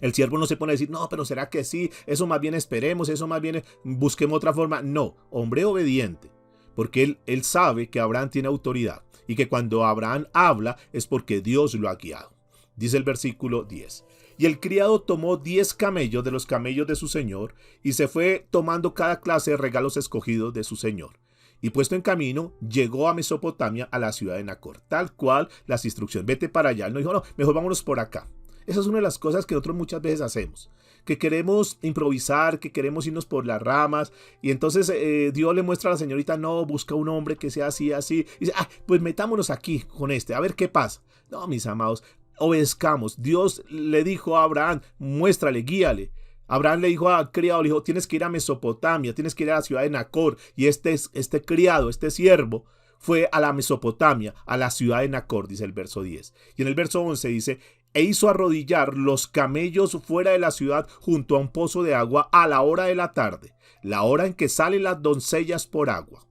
El siervo no se pone a decir, no, pero ¿será que sí? Eso más bien esperemos, eso más bien busquemos otra forma. No, hombre obediente, porque él sabe que Abraham tiene autoridad y que cuando Abraham habla es porque Dios lo ha guiado. Dice el versículo 10. Y el criado tomó 10 camellos de los camellos de su señor y se fue tomando cada clase de regalos escogidos de su señor. Y puesto en camino, llegó a Mesopotamia, a la ciudad de Nacor, tal cual las instrucciones. Vete para allá. Él no dijo, no, mejor vámonos por acá. Esa es una de las cosas que nosotros muchas veces hacemos, que queremos improvisar, que queremos irnos por las ramas, y entonces Dios le muestra a la señorita, no, busca un hombre que sea así, así, y dice, pues metámonos aquí con este, a ver qué pasa. No, mis amados, obedezcamos. Dios le dijo a Abraham, muéstrale, guíale. Abraham le dijo al criado, le dijo, tienes que ir a Mesopotamia, tienes que ir a la ciudad de Nacor, y este criado, este siervo, fue a la Mesopotamia, a la ciudad de Nacor, dice el verso 10. Y en el verso 11 dice, e hizo arrodillar los camellos fuera de la ciudad junto a un pozo de agua a la hora de la tarde, la hora en que salen las doncellas por agua.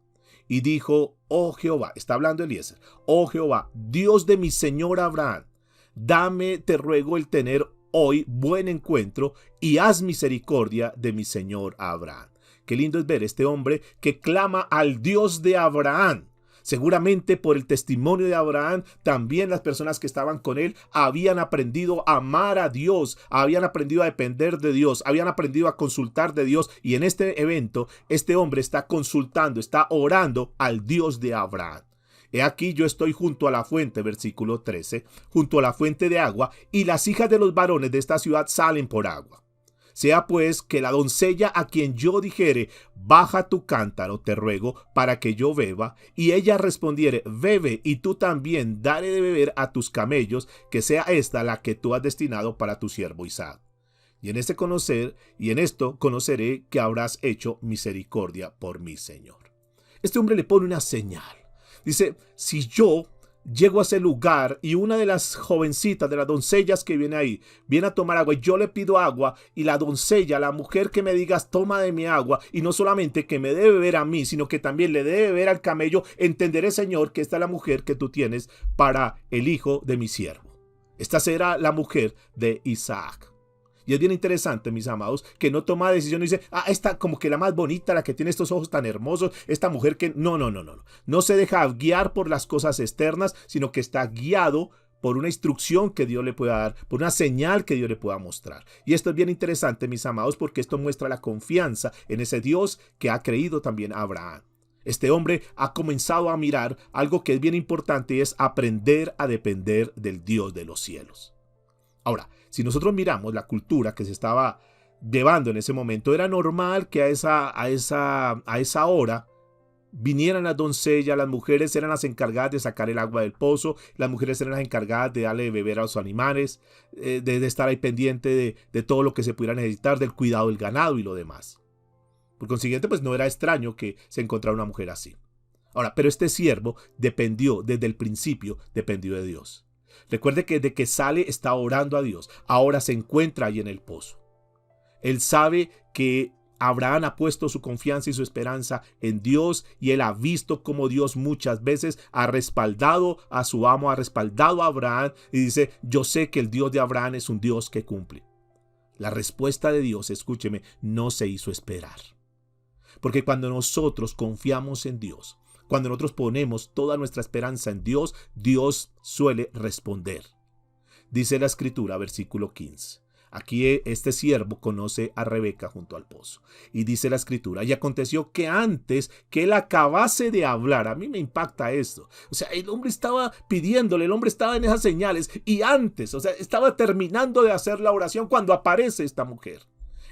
Y dijo, oh Jehová, está hablando Eliezer, oh Jehová, Dios de mi señor Abraham, dame, te ruego, el tener hoy buen encuentro y haz misericordia de mi señor Abraham. Qué lindo es ver este hombre que clama al Dios de Abraham. Seguramente por el testimonio de Abraham, también las personas que estaban con él habían aprendido a amar a Dios, habían aprendido a depender de Dios, habían aprendido a consultar de Dios. Y en este evento, este hombre está consultando, está orando al Dios de Abraham. He aquí yo estoy junto a la fuente, versículo 13, junto a la fuente de agua, y las hijas de los varones de esta ciudad salen por agua. Sea pues que la doncella a quien yo dijere, baja tu cántaro, te ruego, para que yo beba, y ella respondiere, bebe, y tú también dale de beber a tus camellos, que sea esta la que tú has destinado para tu siervo Isaac. Y en esto conoceré que habrás hecho misericordia por mi Señor. Este hombre le pone una señal. Dice, si yo llego a ese lugar y una de las jovencitas, de las doncellas que viene ahí, viene a tomar agua y yo le pido agua y la doncella, la mujer que me digas, toma de mi agua, y no solamente que me debe beber a mí, sino que también le debe beber al camello, entenderé, Señor, que esta es la mujer que tú tienes para el hijo de mi siervo. Esta será la mujer de Isaac. Y es bien interesante, mis amados, que no toma decisión y dice, esta como que la más bonita, la que tiene estos ojos tan hermosos, esta mujer que... No. No se deja guiar por las cosas externas, sino que está guiado por una instrucción que Dios le pueda dar, por una señal que Dios le pueda mostrar. Y esto es bien interesante, mis amados, porque esto muestra la confianza en ese Dios que ha creído también a Abraham. Este hombre ha comenzado a mirar algo que es bien importante, y es aprender a depender del Dios de los cielos. Ahora, si nosotros miramos la cultura que se estaba llevando en ese momento, era normal que a esa hora vinieran las doncellas, las mujeres eran las encargadas de sacar el agua del pozo, las mujeres eran las encargadas de darle de beber a los animales, de estar ahí pendiente de todo lo que se pudiera necesitar, del cuidado del ganado y lo demás. Por consiguiente, pues no era extraño que se encontrara una mujer así. Ahora, pero este siervo desde el principio, dependió de Dios. Recuerde que desde que sale está orando a Dios. Ahora se encuentra ahí en el pozo. Él sabe que Abraham ha puesto su confianza y su esperanza en Dios, y él ha visto cómo Dios muchas veces ha respaldado a su amo, ha respaldado a Abraham, y dice, yo sé que el Dios de Abraham es un Dios que cumple. La respuesta de Dios, escúcheme, no se hizo esperar. Porque cuando nosotros confiamos en Dios, cuando nosotros ponemos toda nuestra esperanza en Dios, Dios suele responder. Dice la Escritura, versículo 15. Aquí este siervo conoce a Rebeca junto al pozo. Y dice la Escritura, y aconteció que antes que él acabase de hablar, a mí me impacta esto. O sea, el hombre estaba pidiéndole, el hombre estaba en esas señales, y antes, o sea, estaba terminando de hacer la oración cuando aparece esta mujer.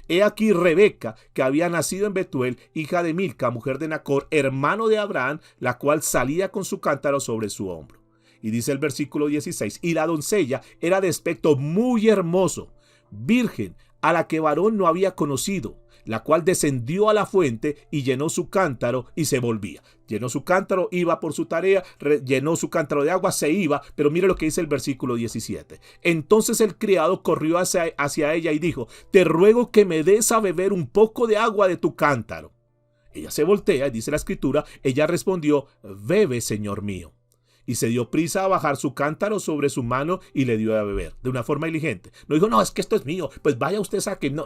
He aquí Rebeca, que había nacido en Betuel, hija de Milca, mujer de Nacor, hermano de Abraham, la cual salía con su cántaro sobre su hombro. Y dice el versículo 16, y la doncella era de aspecto muy hermoso, virgen, a la que varón no había conocido, la cual descendió a la fuente y llenó su cántaro y se volvía. Llenó su cántaro, iba por su tarea, llenó su cántaro de agua, se iba, pero mire lo que dice el versículo 17. Entonces el criado corrió hacia ella y dijo, te ruego que me des a beber un poco de agua de tu cántaro. Ella se voltea y dice la Escritura, ella respondió, bebe, señor mío. Y se dio prisa a bajar su cántaro sobre su mano y le dio a beber, de una forma diligente. No dijo, no, es que esto es mío, pues vaya usted saque. No.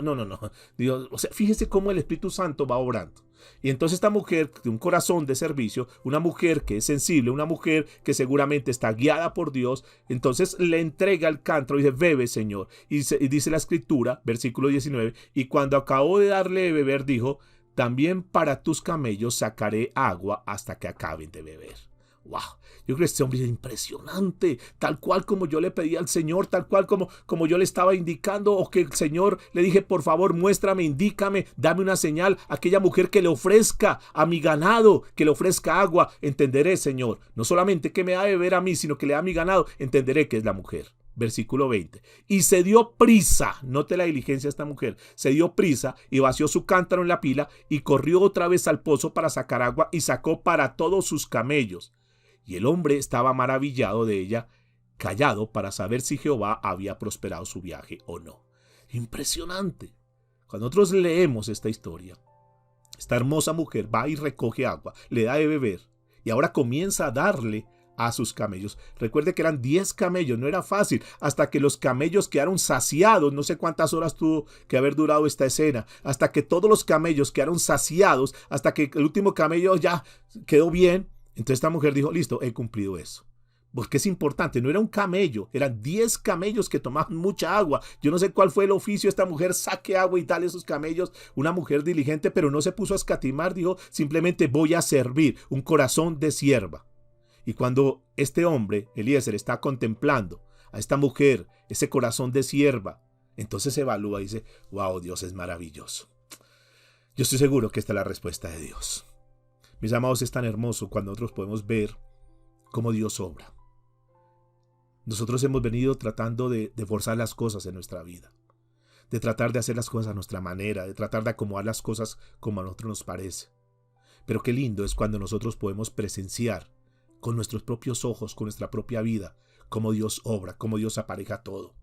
Dios, o sea, fíjese cómo el Espíritu Santo va obrando. Y entonces esta mujer de un corazón de servicio, una mujer que es sensible, una mujer que seguramente está guiada por Dios, entonces le entrega el cántaro y dice, bebe, Señor. Y dice la Escritura, versículo 19, y cuando acabó de darle de beber, dijo, también para tus camellos sacaré agua hasta que acaben de beber. ¡Wow! Yo creo que este hombre es impresionante, tal cual como yo le pedí al Señor, tal cual como yo le estaba indicando, o que el Señor le dije, por favor, muéstrame, indícame, dame una señal, aquella mujer que le ofrezca a mi ganado, que le ofrezca agua, entenderé, Señor, no solamente que me da de beber a mí, sino que le da a mi ganado, entenderé que es la mujer. Versículo 20. Y se dio prisa, note la diligencia de esta mujer, se dio prisa y vació su cántaro en la pila y corrió otra vez al pozo para sacar agua y sacó para todos sus camellos. Y el hombre estaba maravillado de ella, callado para saber si Jehová había prosperado su viaje o no. Impresionante. Cuando nosotros leemos esta historia, esta hermosa mujer va y recoge agua, le da de beber y ahora comienza a darle a sus camellos. Recuerde que eran 10 camellos, no era fácil, hasta que los camellos quedaron saciados. No sé cuántas horas tuvo que haber durado esta escena, hasta que todos los camellos quedaron saciados, hasta que el último camello ya quedó bien. Entonces esta mujer dijo, listo, he cumplido eso. Porque es importante, no era un camello, eran 10 camellos que tomaban mucha agua. Yo no sé cuál fue el oficio de esta mujer, saque agua y dale a esos camellos. Una mujer diligente, pero no se puso a escatimar, dijo, simplemente voy a servir, un corazón de sierva. Y cuando este hombre, Eliezer, está contemplando a esta mujer, ese corazón de sierva, entonces se evalúa y dice, wow, Dios es maravilloso. Yo estoy seguro que esta es la respuesta de Dios. Mis amados, es tan hermoso cuando nosotros podemos ver cómo Dios obra. Nosotros hemos venido tratando de forzar las cosas en nuestra vida, de tratar de hacer las cosas a nuestra manera, de tratar de acomodar las cosas como a nosotros nos parece. Pero qué lindo es cuando nosotros podemos presenciar con nuestros propios ojos, con nuestra propia vida, cómo Dios obra, cómo Dios apareja todo,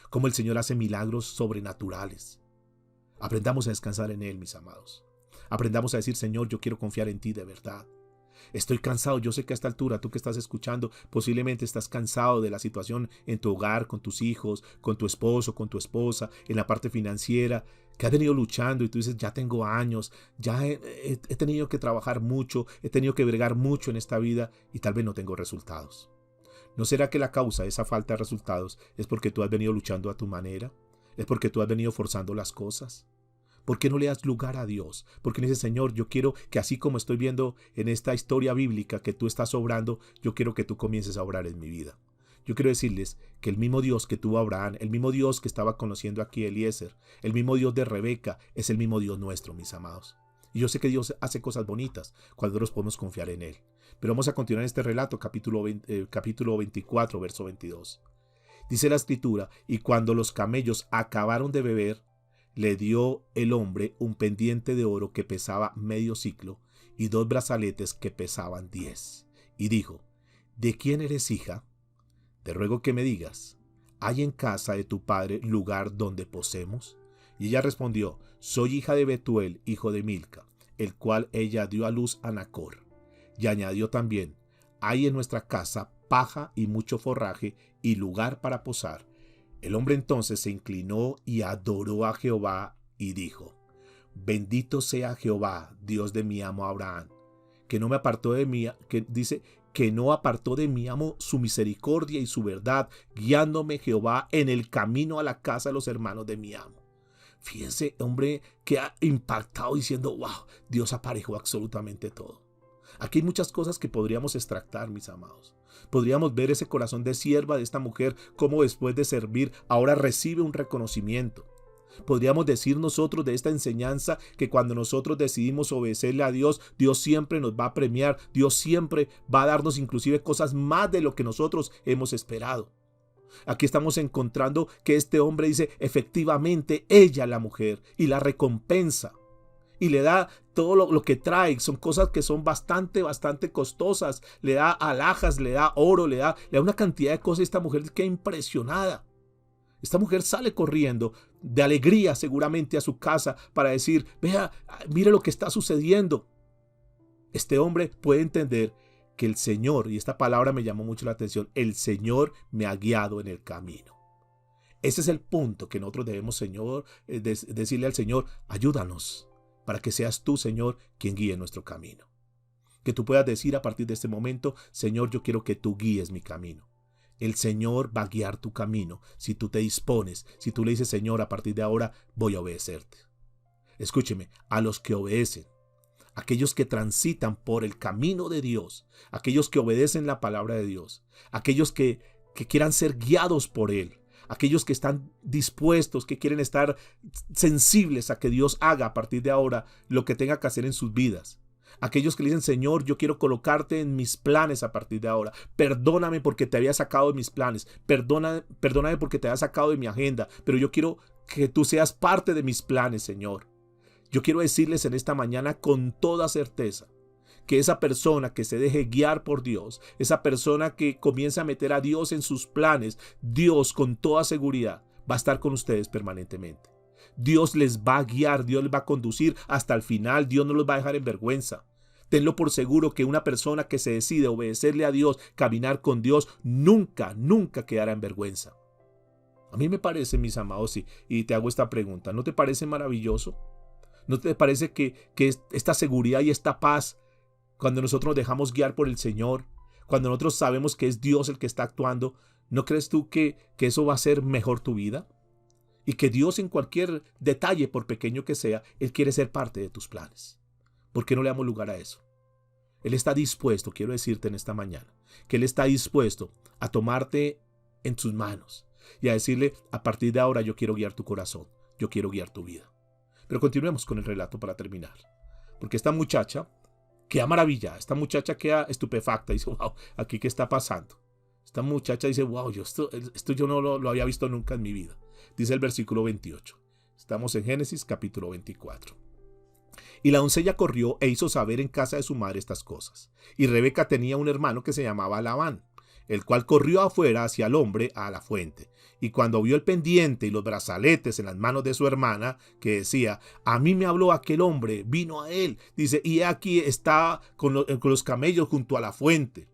cómo el Señor hace milagros sobrenaturales. Aprendamos a descansar en Él, mis amados. Aprendamos a decir, Señor, yo quiero confiar en ti de verdad. Estoy cansado, yo sé que a esta altura, tú que estás escuchando, posiblemente estás cansado de la situación en tu hogar, con tus hijos, con tu esposo, con tu esposa, en la parte financiera, que has venido luchando y tú dices, ya tengo años, ya he tenido que trabajar mucho, he tenido que bregar mucho en esta vida y tal vez no tengo resultados. ¿No será que la causa de esa falta de resultados es porque tú has venido luchando a tu manera? ¿Es porque tú has venido forzando las cosas? ¿Por qué no le das lugar a Dios? Porque le dices, Señor, yo quiero que así como estoy viendo en esta historia bíblica que tú estás obrando, yo quiero que tú comiences a obrar en mi vida. Yo quiero decirles que el mismo Dios que tuvo a Abraham, el mismo Dios que estaba conociendo aquí a Eliezer, el mismo Dios de Rebeca, es el mismo Dios nuestro, mis amados. Y yo sé que Dios hace cosas bonitas cuando nosotros podemos confiar en Él. Pero vamos a continuar este relato, capítulo 24, verso 22. Dice la Escritura, y cuando los camellos acabaron de beber, le dio el hombre un pendiente de oro que pesaba medio siclo y 2 brazaletes que pesaban 10. Y dijo, ¿de quién eres hija? Te ruego que me digas, ¿hay en casa de tu padre lugar donde posemos? Y ella respondió, soy hija de Betuel, hijo de Milca, el cual ella dio a luz a Nacor. Y añadió también, hay en nuestra casa paja y mucho forraje y lugar para posar. El hombre entonces se inclinó y adoró a Jehová y dijo, bendito sea Jehová, Dios de mi amo Abraham, que no me apartó de mí, que dice que no apartó de mi amo su misericordia y su verdad, guiándome Jehová en el camino a la casa de los hermanos de mi amo. Fíjense, hombre, que ha impactado diciendo, wow, Dios aparejó absolutamente todo. Aquí hay muchas cosas que podríamos extractar, mis amados. Podríamos ver ese corazón de sierva de esta mujer, cómo después de servir ahora recibe un reconocimiento. Podríamos decir nosotros de esta enseñanza que cuando nosotros decidimos obedecerle a Dios, Dios siempre nos va a premiar, Dios siempre va a darnos inclusive cosas más de lo que nosotros hemos esperado. Aquí estamos encontrando que este hombre dice, efectivamente, ella la mujer, y la recompensa. Y le da todo lo que trae, son cosas que son bastante costosas. Le da alhajas, le da oro, le da una cantidad de cosas. Esta mujer queda impresionada. Esta mujer sale corriendo de alegría seguramente a su casa para decir, vea, mire lo que está sucediendo. Este hombre puede entender que el Señor, y esta palabra me llamó mucho la atención, el Señor me ha guiado en el camino. Ese es el punto que nosotros debemos, Señor, decirle al Señor, ayúdanos para que seas tú, Señor, quien guíe nuestro camino. Que tú puedas decir a partir de este momento, Señor, yo quiero que tú guíes mi camino. El Señor va a guiar tu camino si tú te dispones, si tú le dices, Señor, a partir de ahora voy a obedecerte. Escúcheme, a los que obedecen, aquellos que transitan por el camino de Dios, aquellos que obedecen la palabra de Dios, aquellos que quieran ser guiados por Él, aquellos que están dispuestos, que quieren estar sensibles a que Dios haga a partir de ahora lo que tenga que hacer en sus vidas. Aquellos que le dicen, Señor, yo quiero colocarte en mis planes a partir de ahora. Perdóname porque te había sacado de mis planes. Perdóname porque te había sacado de mi agenda. Pero yo quiero que tú seas parte de mis planes, Señor. Yo quiero decirles en esta mañana con toda certeza que esa persona que se deje guiar por Dios, esa persona que comienza a meter a Dios en sus planes, Dios con toda seguridad va a estar con ustedes permanentemente. Dios les va a guiar, Dios les va a conducir hasta el final, Dios no los va a dejar en vergüenza. Tenlo por seguro que una persona que se decide obedecerle a Dios, caminar con Dios, nunca quedará en vergüenza. A mí me parece, mis amados, y te hago esta pregunta, ¿no te parece maravilloso? ¿No te parece que esta seguridad y esta paz, cuando nosotros nos dejamos guiar por el Señor, cuando nosotros sabemos que es Dios el que está actuando, ¿no crees tú que eso va a hacer mejor tu vida? Y que Dios en cualquier detalle, por pequeño que sea, Él quiere ser parte de tus planes. ¿Por qué no le damos lugar a eso? Él está dispuesto, quiero decirte en esta mañana, que Él está dispuesto a tomarte en sus manos y a decirle, a partir de ahora yo quiero guiar tu corazón, yo quiero guiar tu vida. Pero continuemos con el relato para terminar. Porque esta muchacha queda maravillada, esta muchacha queda estupefacta, dice, wow, ¿aquí qué está pasando? Esta muchacha dice, wow, esto yo no lo había visto nunca en mi vida. Dice el versículo 28. Estamos en Génesis capítulo 24. Y la doncella corrió e hizo saber en casa de su madre estas cosas. Y Rebeca tenía un hermano que se llamaba Labán, el cual corrió afuera hacia el hombre a la fuente. Y cuando vio el pendiente y los brazaletes en las manos de su hermana, que decía, a mí me habló aquel hombre, vino a él. Dice, y aquí está con los camellos junto a la fuente.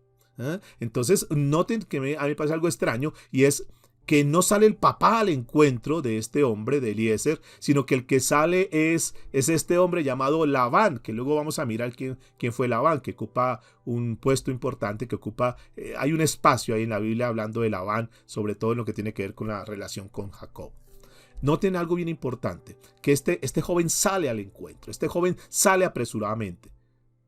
Entonces, noten que a mí me parece algo extraño, y es que no sale el papá al encuentro de este hombre, de Eliezer, sino que el que sale es este hombre llamado Labán, que luego vamos a mirar quién fue Labán, que ocupa un puesto importante, hay un espacio ahí en la Biblia hablando de Labán, sobre todo en lo que tiene que ver con la relación con Jacob. Noten algo bien importante, que este joven sale al encuentro, este joven sale apresuradamente.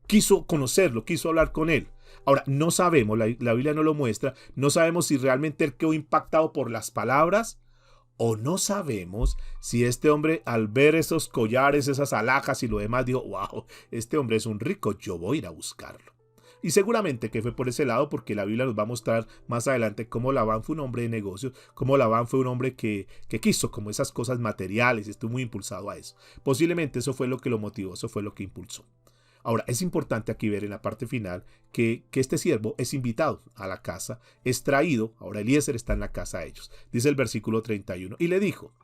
Quiso conocerlo, quiso hablar con él. Ahora, no sabemos, la Biblia no lo muestra, no sabemos si realmente él quedó impactado por las palabras, o no sabemos si este hombre al ver esos collares, esas alhajas y lo demás, dijo, wow, este hombre es un rico, yo voy a ir a buscarlo. Y seguramente que fue por ese lado, porque la Biblia nos va a mostrar más adelante cómo Labán fue un hombre de negocios, cómo Labán fue un hombre que quiso como esas cosas materiales, estuvo muy impulsado a eso. Posiblemente eso fue lo que lo motivó, eso fue lo que impulsó. Ahora, es importante aquí ver en la parte final que este siervo es invitado a la casa, es traído, ahora Eliezer está en la casa de ellos. Dice el versículo 31, y le dijo,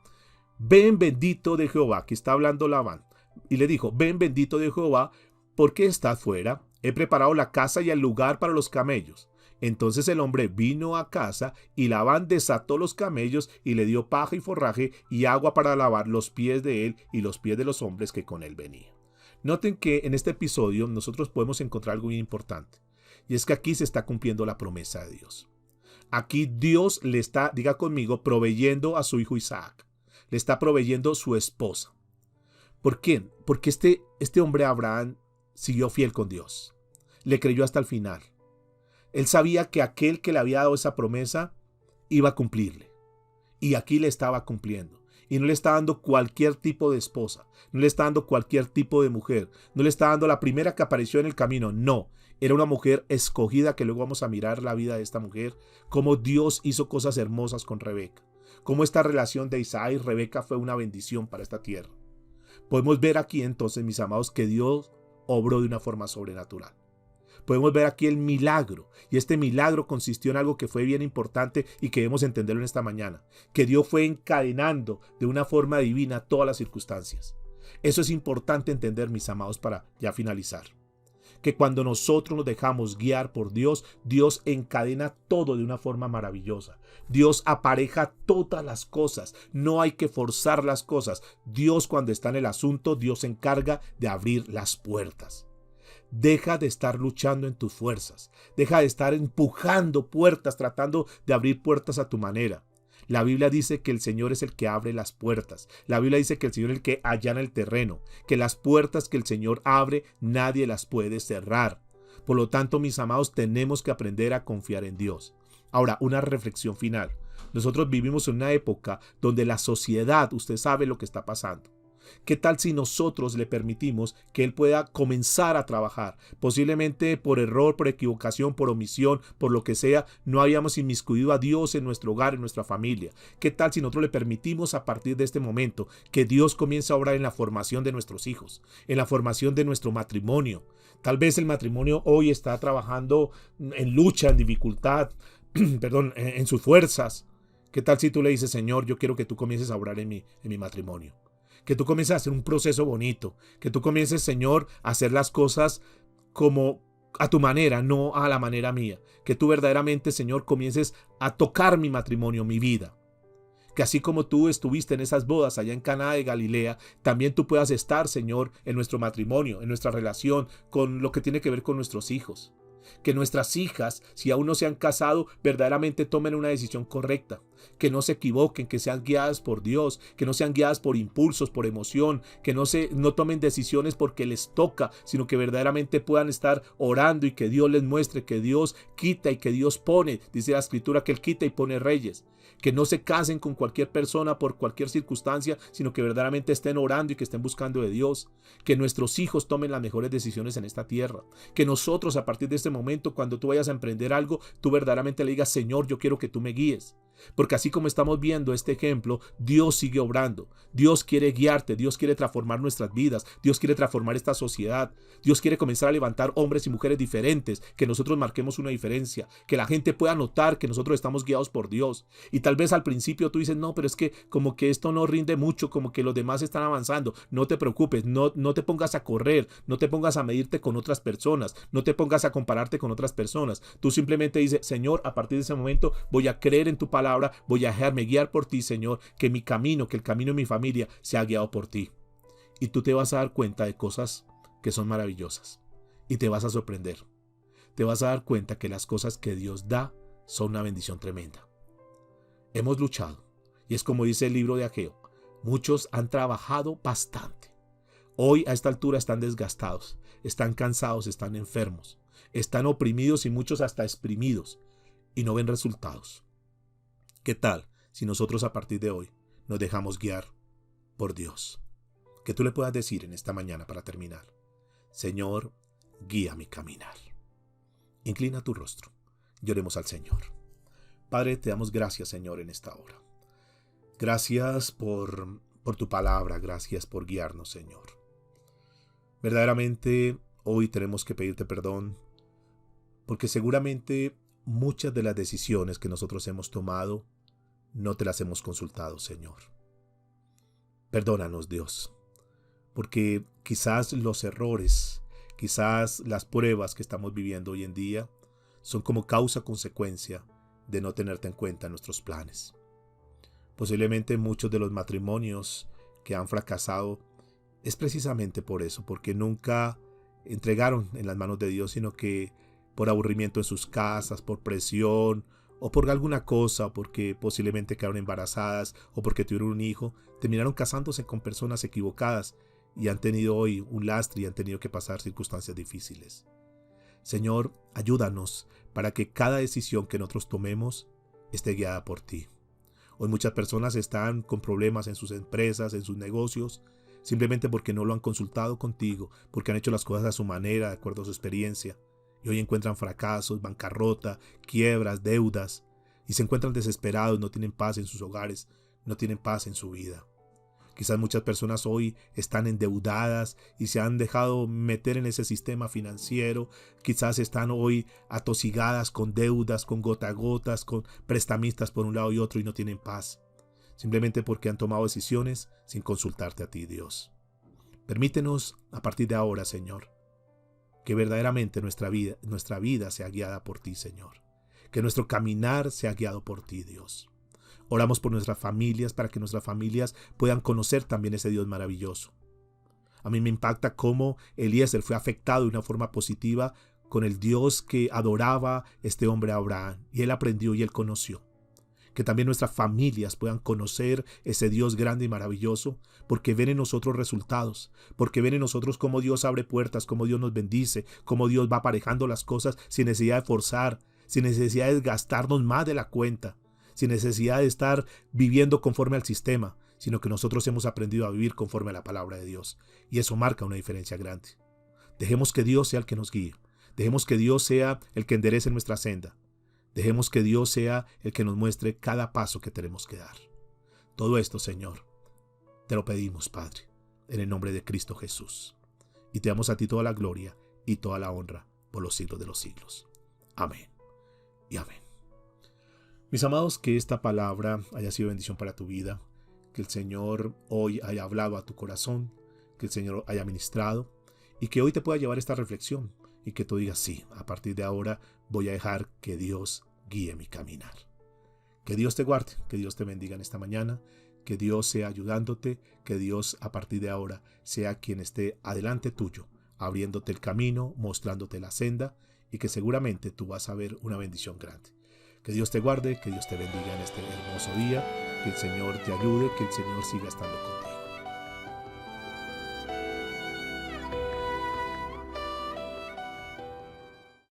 ven bendito de Jehová, que está hablando Labán, y le dijo, ven bendito de Jehová, porque estás fuera, he preparado la casa y el lugar para los camellos. Entonces el hombre vino a casa y Labán desató los camellos y le dio paja y forraje y agua para lavar los pies de él y los pies de los hombres que con él venían. Noten que en este episodio nosotros podemos encontrar algo bien importante, y es que aquí se está cumpliendo la promesa de Dios. Aquí Dios le está, diga conmigo, proveyendo a su hijo Isaac. Le está proveyendo su esposa. ¿Por qué? Porque este hombre Abraham siguió fiel con Dios. Le creyó hasta el final. Él sabía que aquel que le había dado esa promesa iba a cumplirle. Y aquí le estaba cumpliendo. Y no le está dando cualquier tipo de esposa. No le está dando cualquier tipo de mujer. No le está dando la primera que apareció en el camino. No. Era una mujer escogida, que luego vamos a mirar la vida de esta mujer. Cómo Dios hizo cosas hermosas con Rebeca. Cómo esta relación de Isaac y Rebeca fue una bendición para esta tierra. Podemos ver aquí entonces, mis amados, que Dios obró de una forma sobrenatural. Podemos ver aquí el milagro, y este milagro consistió en algo que fue bien importante y que debemos entenderlo en esta mañana, que Dios fue encadenando de una forma divina todas las circunstancias. Eso es importante entender, mis amados, para ya finalizar. Que cuando nosotros nos dejamos guiar por Dios, Dios encadena todo de una forma maravillosa. Dios apareja todas las cosas. No hay que forzar las cosas. Dios, cuando está en el asunto, Dios se encarga de abrir las puertas. Deja de estar luchando en tus fuerzas. Deja de estar empujando puertas, tratando de abrir puertas a tu manera. La Biblia dice que el Señor es el que abre las puertas. La Biblia dice que el Señor es el que allana el terreno. Que las puertas que el Señor abre, nadie las puede cerrar. Por lo tanto, mis amados, tenemos que aprender a confiar en Dios. Ahora, una reflexión final. Nosotros vivimos en una época donde la sociedad, usted sabe lo que está pasando. ¿Qué tal si nosotros le permitimos que Él pueda comenzar a trabajar? Posiblemente por error, por equivocación, por omisión, por lo que sea, no habíamos inmiscuido a Dios en nuestro hogar, en nuestra familia. ¿Qué tal si nosotros le permitimos a partir de este momento que Dios comience a obrar en la formación de nuestros hijos, en la formación de nuestro matrimonio? Tal vez el matrimonio hoy está trabajando en lucha, en dificultad, en sus fuerzas. ¿Qué tal si tú le dices, Señor, yo quiero que tú comiences a obrar en mi matrimonio? Que tú comiences a hacer un proceso bonito. Que tú comiences, Señor, a hacer las cosas como a tu manera, no a la manera mía. Que tú verdaderamente, Señor, comiences a tocar mi matrimonio, mi vida. Que así como tú estuviste en esas bodas allá en Caná de Galilea, también tú puedas estar, Señor, en nuestro matrimonio, en nuestra relación, con lo que tiene que ver con nuestros hijos. Que nuestras hijas, si aún no se han casado, verdaderamente tomen una decisión correcta. Que no se equivoquen, que sean guiadas por Dios, que no sean guiadas por impulsos, por emoción, que no tomen decisiones porque les toca, sino que verdaderamente puedan estar orando y que Dios les muestre que Dios quita y que Dios pone. Dice la Escritura que Él quita y pone reyes. Que no se casen con cualquier persona por cualquier circunstancia, sino que verdaderamente estén orando y que estén buscando de Dios. Que nuestros hijos tomen las mejores decisiones en esta tierra. Que nosotros, a partir de este momento, cuando tú vayas a emprender algo, tú verdaderamente le digas, Señor, yo quiero que tú me guíes. Porque así como estamos viendo este ejemplo, Dios sigue obrando. Dios quiere guiarte, Dios quiere transformar nuestras vidas, Dios quiere transformar esta sociedad. Dios quiere comenzar a levantar hombres y mujeres diferentes, que nosotros marquemos una diferencia, que la gente pueda notar que nosotros estamos guiados por Dios. Y tal vez al principio tú dices, no, pero es que como que esto no rinde mucho, como que los demás están avanzando. No te preocupes, no te pongas a correr, no te pongas a medirte con otras personas, no te pongas a compararte con otras personas. Tú simplemente dices, Señor, a partir de ese momento voy a creer en tu palabra, voy a dejarme guiar por ti, Señor, que mi camino, que el camino de mi familia sea guiado por ti. Y tú te vas a dar cuenta de cosas que son maravillosas y te vas a sorprender. Te vas a dar cuenta que las cosas que Dios da son una bendición tremenda. Hemos luchado y es como dice el libro de Ageo, muchos han trabajado bastante. Hoy a esta altura están desgastados, están cansados, están enfermos, están oprimidos y muchos hasta exprimidos y no ven resultados. ¿Qué tal si nosotros a partir de hoy nos dejamos guiar por Dios? Que tú le puedas decir en esta mañana para terminar, Señor, guía mi caminar. Inclina tu rostro, lloremos al Señor. Padre, te damos gracias, Señor, en esta hora. Gracias por tu palabra, gracias por guiarnos, Señor. Verdaderamente hoy tenemos que pedirte perdón porque seguramente muchas de las decisiones que nosotros hemos tomado no te las hemos consultado, Señor. Perdónanos, Dios, porque quizás los errores, quizás las pruebas que estamos viviendo hoy en día son como causa-consecuencia de no tenerte en cuenta en nuestros planes. Posiblemente muchos de los matrimonios que han fracasado es precisamente por eso, porque nunca entregaron en las manos de Dios, sino que por aburrimiento en sus casas, por presión o por alguna cosa, o porque posiblemente quedaron embarazadas o porque tuvieron un hijo, terminaron casándose con personas equivocadas y han tenido hoy un lastre y han tenido que pasar circunstancias difíciles. Señor, ayúdanos para que cada decisión que nosotros tomemos esté guiada por ti. Hoy muchas personas están con problemas en sus empresas, en sus negocios, simplemente porque no lo han consultado contigo, porque han hecho las cosas a su manera, de acuerdo a su experiencia. Y hoy encuentran fracasos, bancarrota, quiebras, deudas, y se encuentran desesperados, no tienen paz en sus hogares, no tienen paz en su vida. Quizás muchas personas hoy están endeudadas y se han dejado meter en ese sistema financiero. Quizás están hoy atosigadas con deudas, con gotagotas, con prestamistas por un lado y otro y no tienen paz. Simplemente porque han tomado decisiones sin consultarte a ti, Dios. Permítenos a partir de ahora, Señor, que verdaderamente nuestra vida sea guiada por ti, Señor. Que nuestro caminar sea guiado por ti, Dios. Oramos por nuestras familias para que nuestras familias puedan conocer también ese Dios maravilloso. A mí me impacta cómo Eliezer fue afectado de una forma positiva con el Dios que adoraba este hombre Abraham. Y él aprendió y él conoció. Que también nuestras familias puedan conocer ese Dios grande y maravilloso, porque ven en nosotros resultados, porque ven en nosotros cómo Dios abre puertas, cómo Dios nos bendice, cómo Dios va aparejando las cosas sin necesidad de forzar, sin necesidad de gastarnos más de la cuenta, sin necesidad de estar viviendo conforme al sistema, sino que nosotros hemos aprendido a vivir conforme a la palabra de Dios. Y eso marca una diferencia grande. Dejemos que Dios sea el que nos guíe. Dejemos que Dios sea el que enderece nuestra senda. Dejemos que Dios sea el que nos muestre cada paso que tenemos que dar. Todo esto, Señor, te lo pedimos, Padre, en el nombre de Cristo Jesús. Y te damos a ti toda la gloria y toda la honra por los siglos de los siglos. Amén y amén. Mis amados, que esta palabra haya sido bendición para tu vida, que el Señor hoy haya hablado a tu corazón, que el Señor haya ministrado y que hoy te pueda llevar esta reflexión y que tú digas, sí, a partir de ahora voy a dejar que Dios guíe mi caminar. Que Dios te guarde, que Dios te bendiga en esta mañana, que Dios sea ayudándote, que Dios a partir de ahora sea quien esté adelante tuyo, abriéndote el camino, mostrándote la senda y que seguramente tú vas a ver una bendición grande. Que Dios te guarde, que Dios te bendiga en este hermoso día, que el Señor te ayude, que el Señor siga estando contigo.